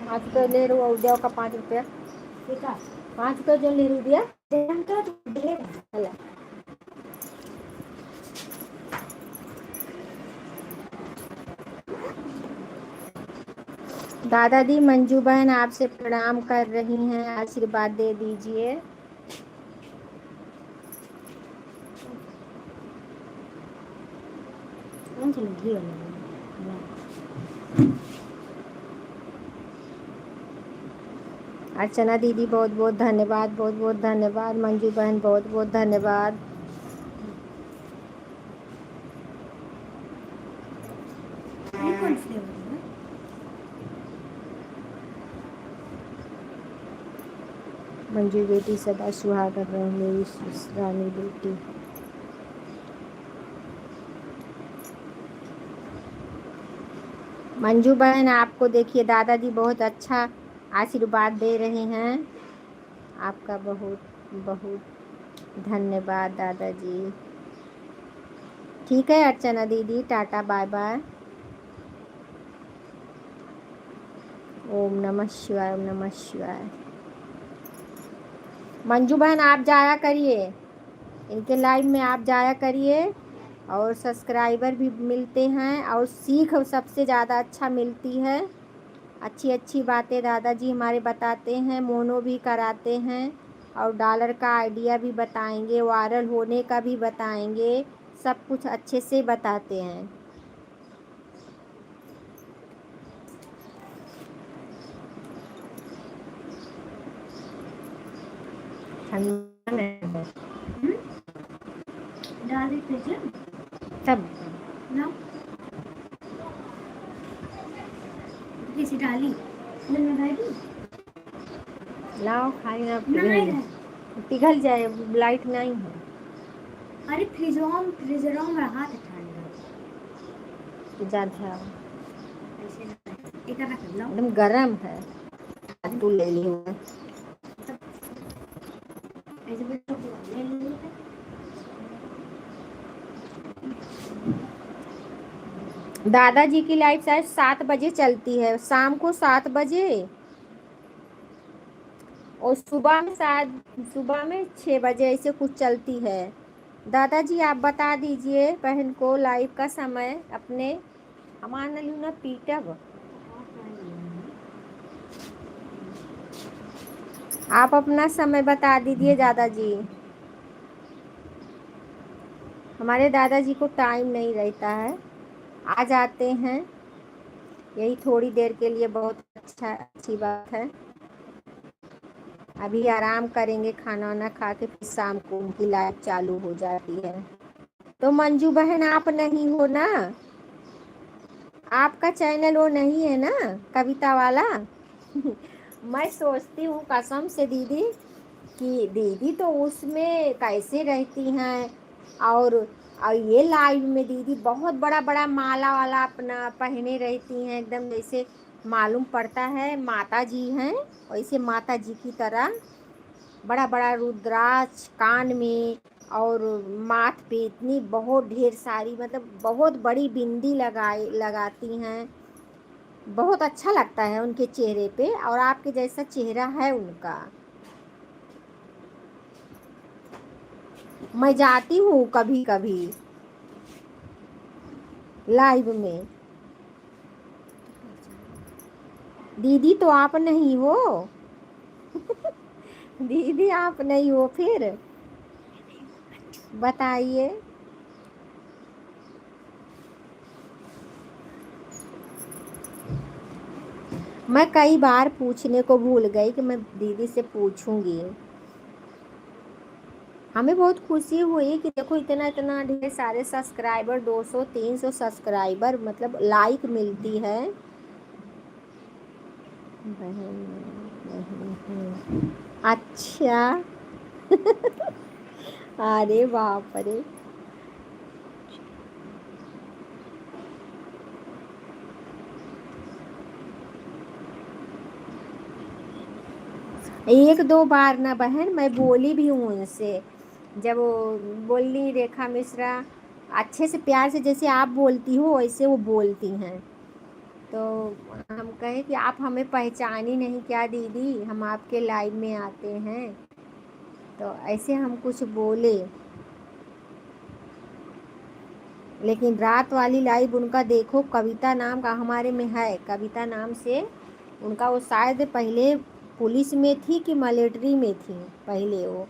₹5 ले रू उद्या का ₹5 ठीक है। ₹5 जो ले रू दिया हला। दादाजी मंजू बहन आपसे प्रणाम कर रही हैं, आशीर्वाद दे दीजिए। अर्चना दीदी बहुत बहुत धन्यवाद, बहुत बहुत धन्यवाद। मंजू बहन बहुत बहुत धन्यवाद। मंजू बेटी सदा सुहागन रहे मेरी रानी बेटी। मंजू बहन आपको देखिए दादाजी बहुत अच्छा आशीर्वाद दे रहे हैं। आपका बहुत बहुत धन्यवाद दादाजी। ठीक है अर्चना दीदी, टाटा बाय बाय। ओम नमः शिवाय, ओम नमः शिवाय। मंजू बहन आप जाया करिए, इनके लाइव में आप जाया करिए, और सब्सक्राइबर भी मिलते हैं और सीख सबसे ज़्यादा अच्छा मिलती है। अच्छी अच्छी बातें दादाजी हमारे बताते हैं, मोनो भी कराते हैं, और डॉलर का आइडिया भी बताएंगे, वायरल होने का भी बताएंगे, सब कुछ अच्छे से बताते हैं। सब कैसी डाली लाओ खाई ना, पिघल जाए, लाइट नहीं है। अरे फ्रीजरों में रहा था ठंडा ज़्यादा एकदम गरम है। तू ले ली दादाजी की लाइफ शायद 7 बजे चलती है, शाम को 7 बजे, और सुबह में शायद सुबह में 6 बजे ऐसे कुछ चलती है। दादाजी आप बता दीजिए बहन को लाइव का समय अपने। हमारा लूना पीटब, आप अपना समय बता दीजिए दादाजी। हमारे दादाजी को टाइम नहीं रहता है, आ जाते हैं यही थोड़ी देर के लिए, बहुत अच्छी बात है। अभी आराम करेंगे, खाना वाना खा के फिर शाम को उनकी लाइव चालू हो जाती है। तो मंजू बहन आप नहीं हो ना, आपका चैनल वो नहीं है ना कविता वाला? मैं सोचती हूँ कसम से दीदी कि दीदी तो उसमें कैसे रहती हैं। और ये लाइव में दीदी बहुत बड़ा बड़ा माला वाला अपना पहने रहती हैं, एकदम जैसे मालूम पड़ता है माता जी हैं, वैसे माता जी की तरह बड़ा बड़ा रुद्राक्ष कान में, और माथ पे इतनी बहुत ढेर सारी, मतलब बहुत बड़ी बिंदी लगाती हैं। बहुत अच्छा लगता है उनके चेहरे पे, और आपके जैसा चेहरा है उनका। मैं जाती हूँ कभी कभी लाइव में। दीदी तो आप नहीं हो। दीदी आप नहीं हो फिर बताइए। मैं कई बार पूछने को भूल गई कि मैं दीदी से पूछूंगी। हमें बहुत खुशी हुई कि देखो इतना इतना ढेर सारे सब्सक्राइबर, 200 300 सब्सक्राइबर, मतलब लाइक मिलती है। बहन नहीं है। अच्छा। अरे बाप रे। एक दो बार ना बहन मैं बोली भी हूँ उनसे, जब वो बोली रेखा मिश्रा अच्छे से प्यार से जैसे आप बोलती हो वैसे वो बोलती हैं। तो हम कहे कि आप हमें पहचानी नहीं क्या दीदी, हम आपके लाइव में आते हैं। तो ऐसे हम कुछ बोले, लेकिन रात वाली लाइव उनका देखो, कविता नाम का हमारे में है, कविता नाम से उनका, वो शायद पहले पुलिस में थी कि मिलिट्री में थी पहले वो,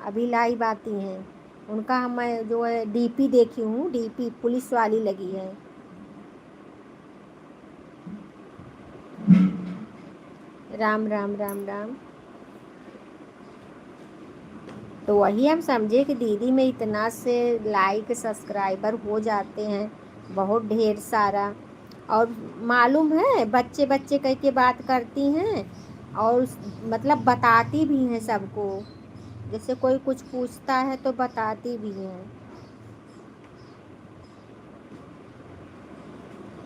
अभी लाइव आती हैं। उनका मैं जो है डीपी देखी हूँ, डीपी पुलिस वाली लगी है। राम राम राम राम। तो वही हम समझे कि दीदी में इतना से लाइक सब्सक्राइबर हो जाते हैं, बहुत ढेर सारा। और मालूम है बच्चे बच्चे कह के बात करती हैं, और मतलब बताती भी हैं सबको, जैसे कोई कुछ पूछता है तो बताती भी हैं।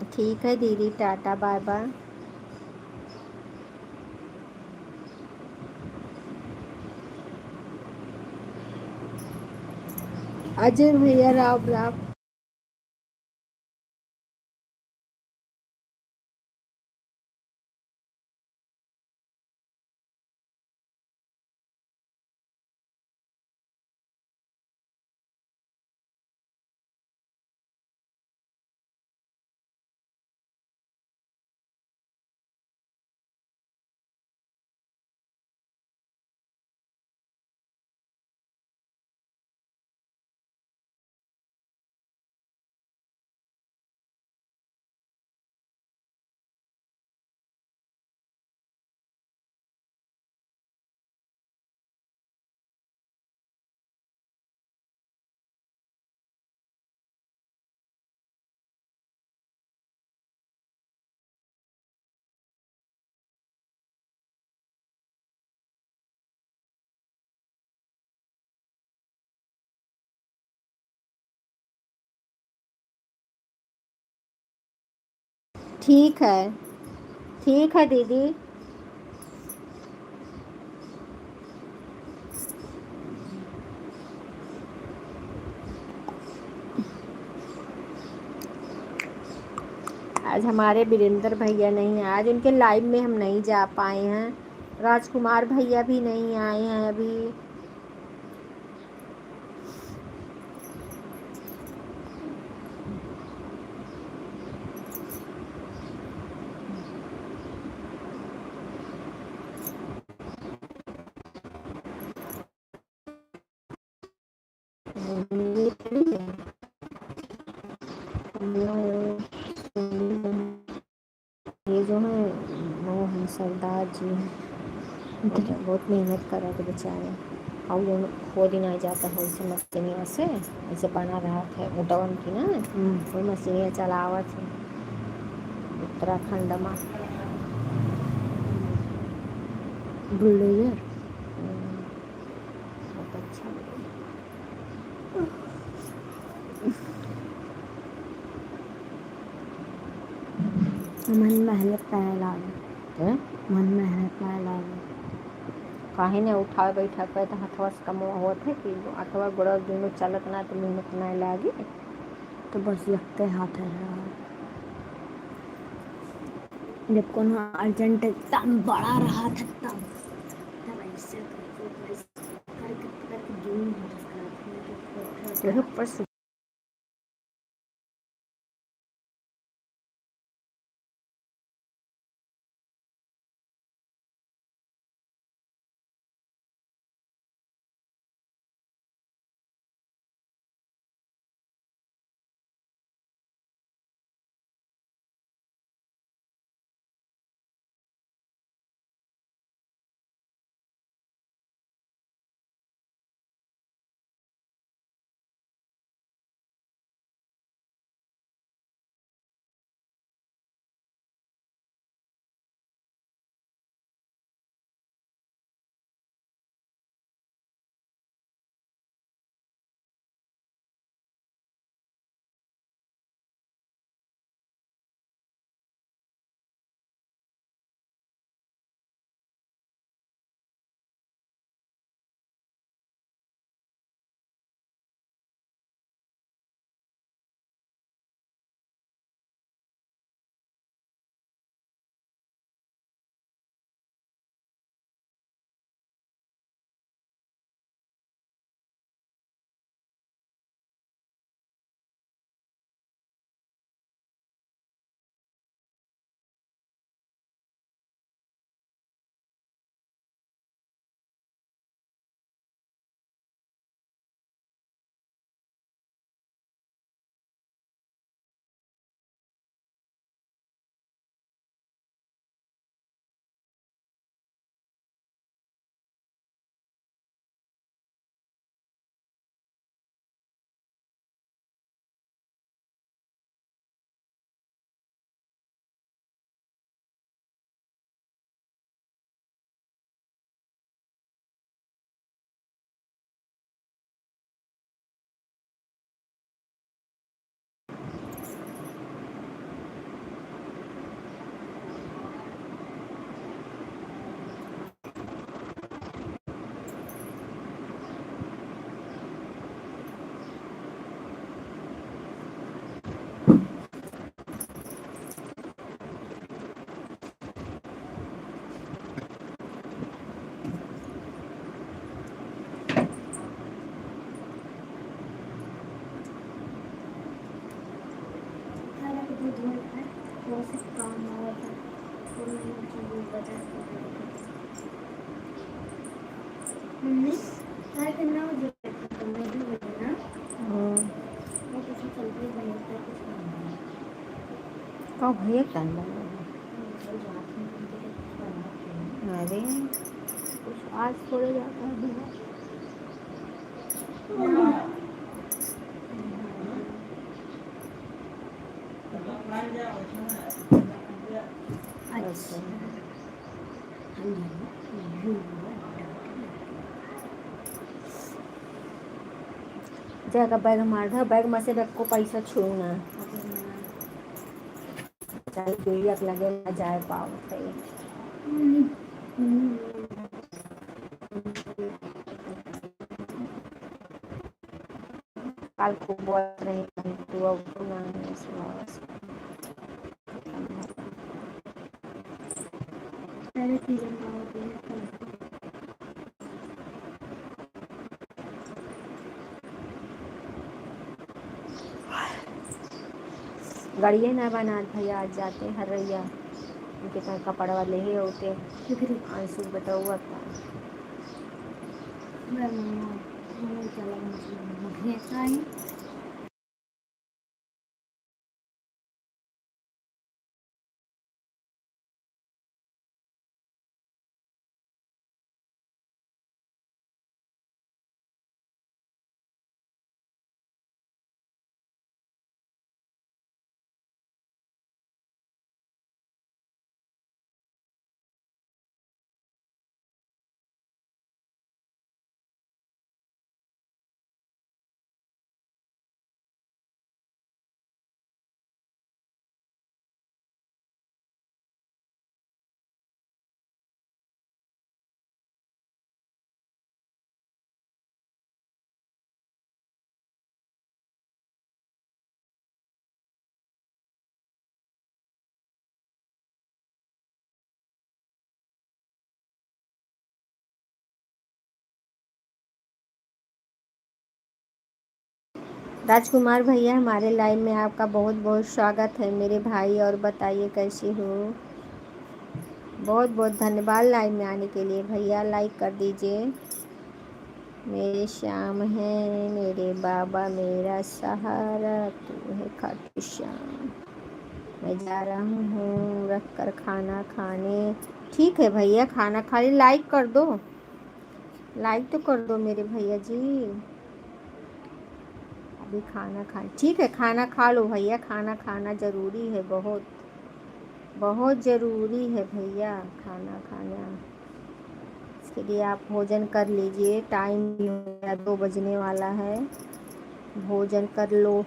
ठीक है दीदी, टाटा बाय बाय। अजय भैया राम राम। ठीक है, ठीक है दीदी। आज हमारे वीरेंद्र भैया नहीं आए, आज उनके लाइव में हम नहीं जा पाए हैं। राजकुमार भैया भी नहीं आए हैं अभी। ये जो है वो हैं सरदार जी हैं, बहुत मेहनत कर रहे थे बेचारे। और वो खुद ही नहीं जाता है उसे मशीनिया से, ऐसे बना रहा था उटवन की ना, वो मशीनिया चलावत है उत्तराखंड में। बुलडोजर बहुत अच्छा लगा। मन मेहनत नहीं लागे, हैं? मन मेहनत नहीं लागे। काहे ने उठा बैठा पे तो हथवा से कम होत है कि हथवा गोड़ दोनों चलत ना तो मेहनत नहीं लागी। तो बस लगते हाथ है जब कोनो अर्जेंट एकदम बड़ा रहा था तब ऐसे करके जून तेरे ऊपर से मम्मी सारे कितना बजे तुमने भी बजे ना मैं कुछ चल रही बनता कुछ नहीं कब भैया टाइम लगा अरे कुछ आज थोड़े जाता है भैया। अच्छा जाएगा बैग मार दे बैग में से बैग को पैसा छू ना चल बेड़िया लगे ना जाए पाओ थे कल को बहुत नहीं तू अब ना पहले चीज़ें गड़िए ना बना भैया आज जाते हर रैया उनके कहीं कपड़ वाले ही होते आंसू बेटा हुआ था मैं चला मुझे राजकुमार भैया हमारे लाइव में आपका बहुत बहुत स्वागत है मेरे भाई। और बताइए कैसे हो? बहुत बहुत धन्यवाद लाइव में आने के लिए भैया। लाइक कर दीजिए। मेरे श्याम है मेरे बाबा मेरा सहारा, तू है खाटू श्याम। मैं जा रहा हूँ रख कर खाना खाने। ठीक है भैया, खाना खा ली। लाइक कर दो, लाइक तो कर दो मेरे भैया जी। अभी खाना खा, ठीक है खाना खा लो भैया। खाना खाना ज़रूरी है, बहुत बहुत ज़रूरी है भैया खाना खाना। इसके लिए आप भोजन कर लीजिए। टाइम भी हो गया, 2 बजने वाला है। भोजन कर लो।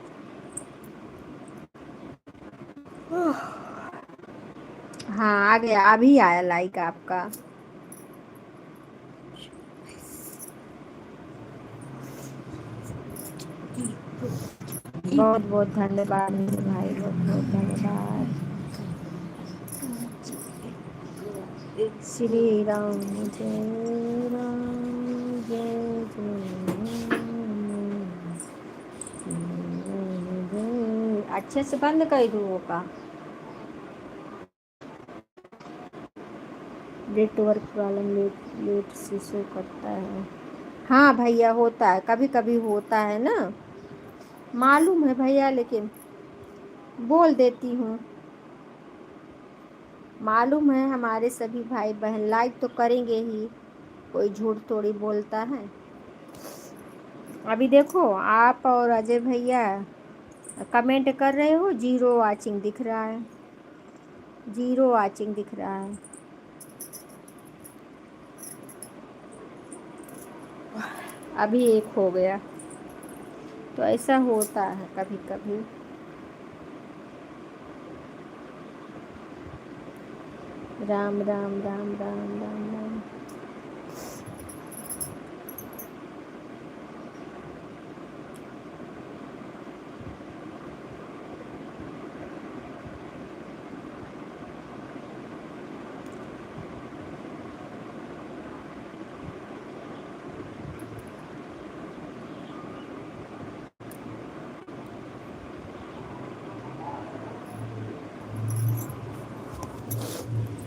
हाँ आ गया, अभी आया लाइक आपका। बहुत बहुत धन्यवाद मेरे भाई, बहुत बहुत धन्यवाद। श्री राम जय राम जय जय राम। अच्छे से बंद कर दूँ वो का नेटवर्क प्रॉब्लम लेट लेट से शो करता है। हाँ भैया होता है, कभी कभी होता है ना, मालूम है भैया, लेकिन बोल देती हूँ। मालूम है हमारे सभी भाई बहन लाइक तो करेंगे ही, कोई झूठ थोड़ी बोलता है। अभी देखो आप और अजय भैया कमेंट कर रहे हो, 0 वाचिंग दिख रहा है, 0 वाचिंग दिख रहा है। अभी 1 हो गया, तो ऐसा होता है कभी कभी। राम राम राम राम राम राम।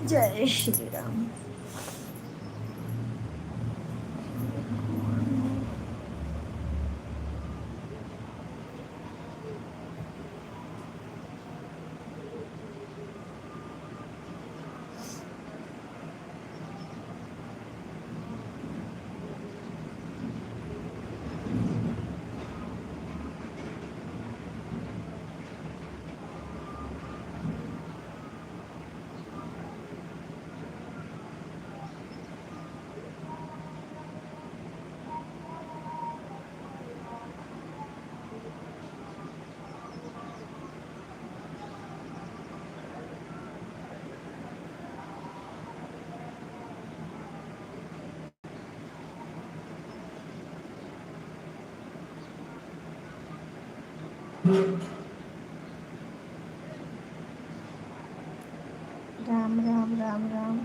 जय श्री राम। राम राम राम राम।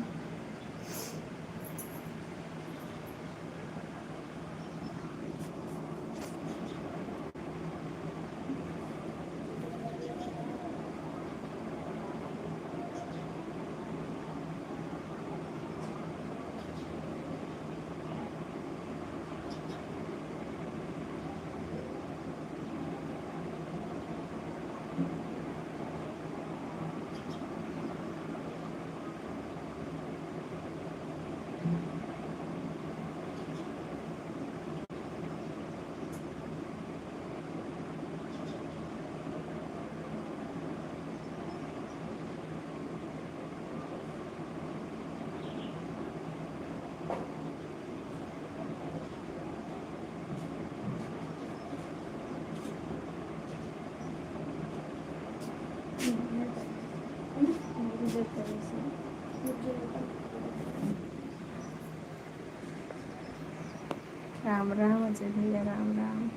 राम राम अजय भैया, राम राम।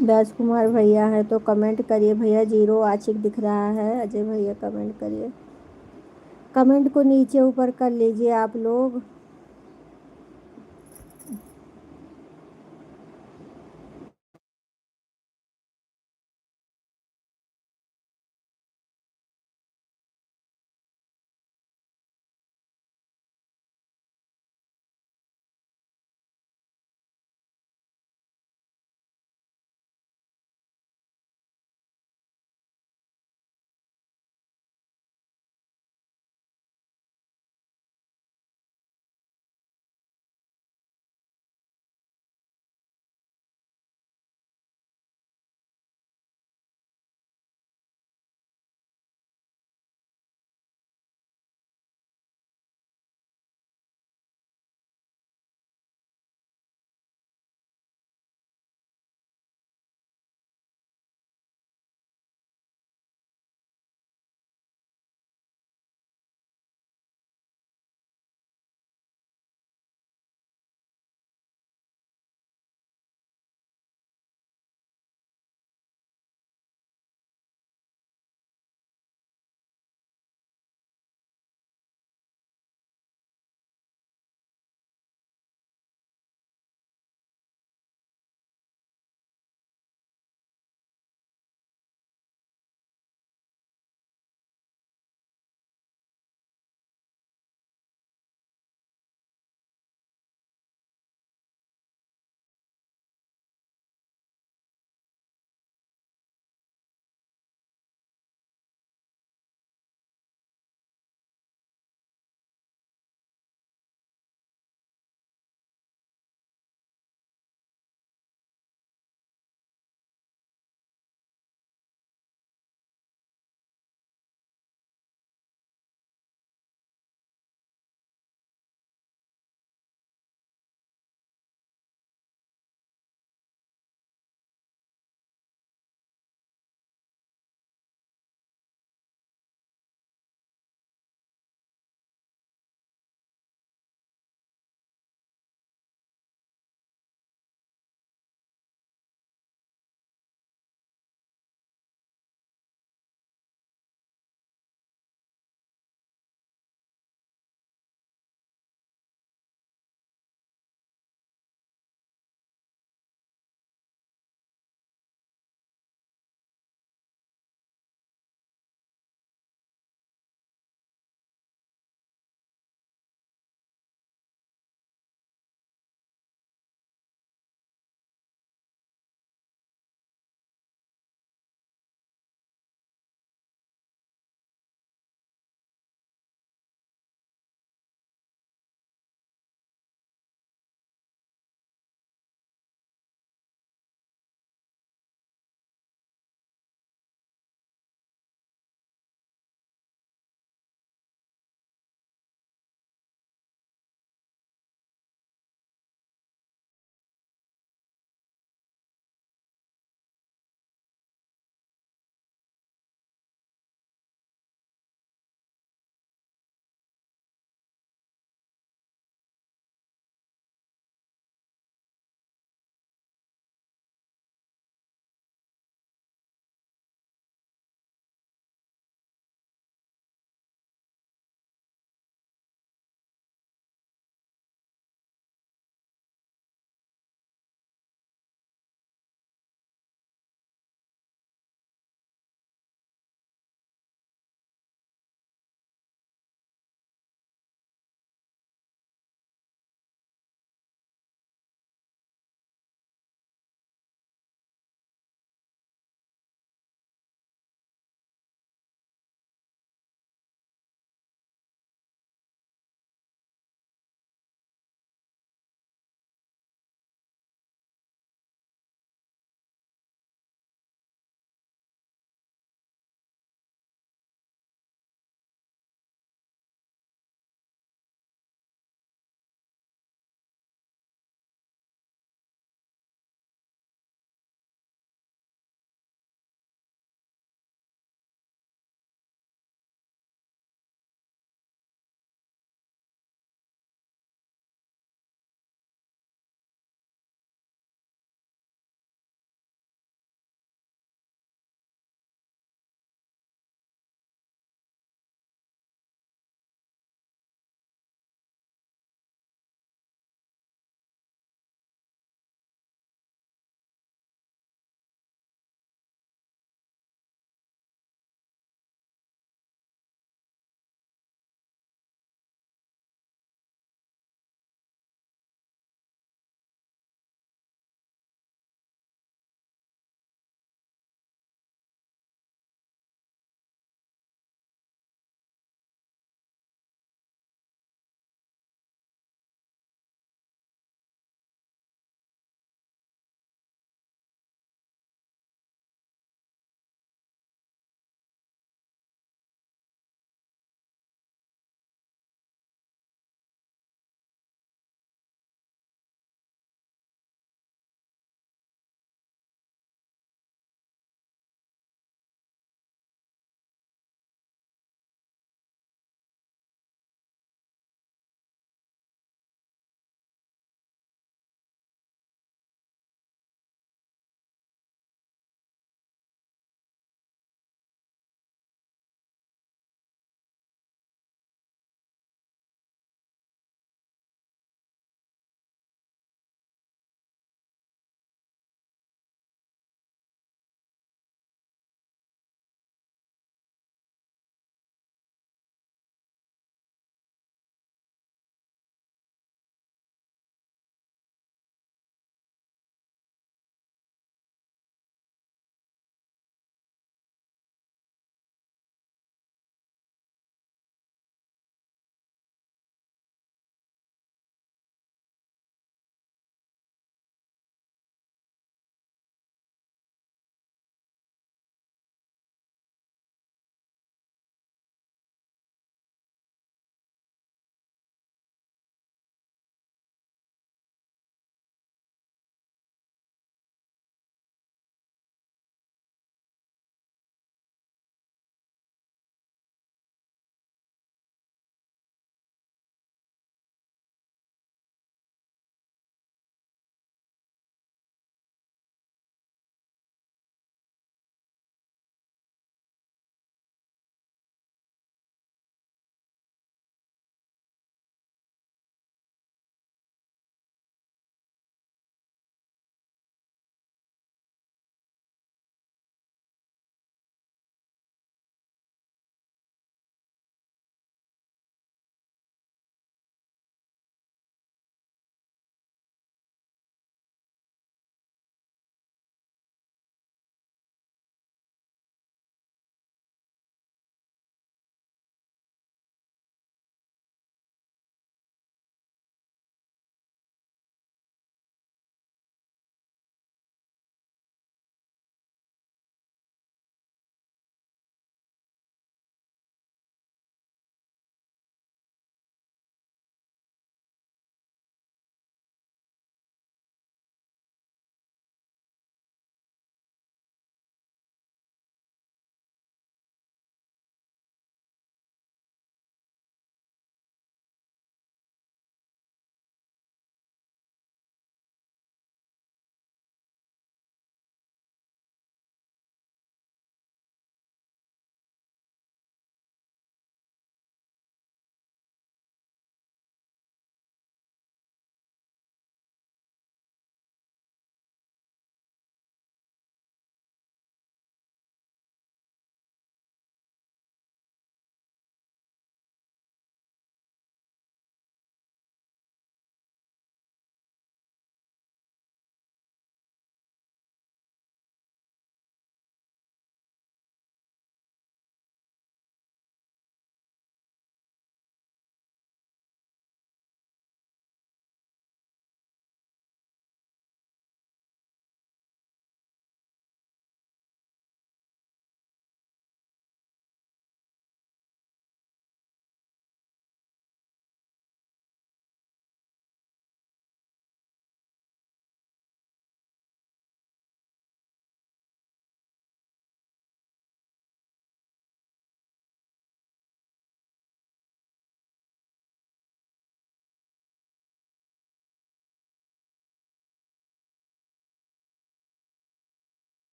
राजकुमार भैया है तो कमेंट करिए भैया। जीरो आशिक दिख रहा है। अजय भैया कमेंट करिए। कमेंट को नीचे ऊपर कर लीजिए आप लोग।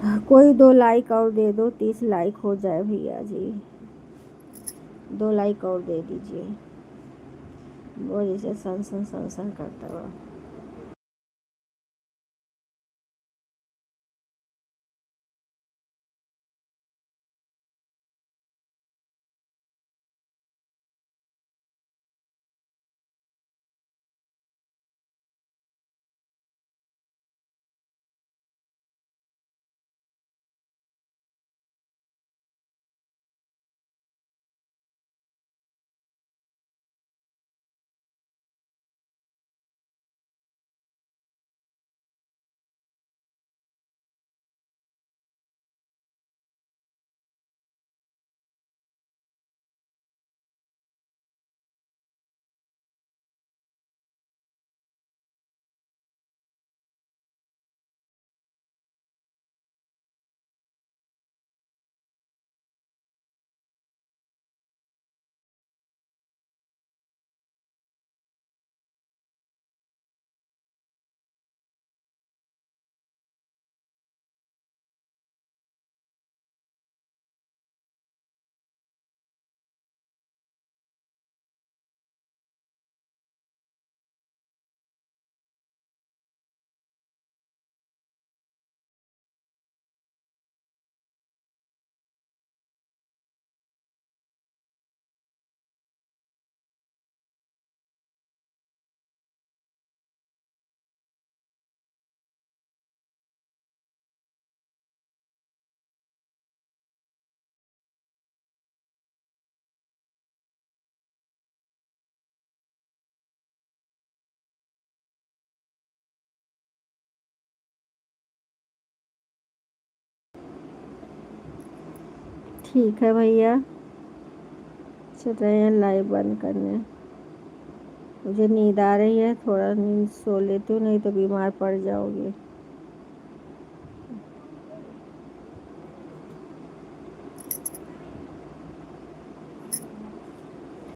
कोई 2 लाइक और दे दो, 30 लाइक हो जाए भैया जी। 2 लाइक और दे दीजिए। वो जैसे सन करता हुआ। ठीक है भैया, चल रहे हैं लाइव बंद करने। मुझे नींद आ रही है, थोड़ा नींद सो लेती हूँ, नहीं तो बीमार पड़ जाओगे।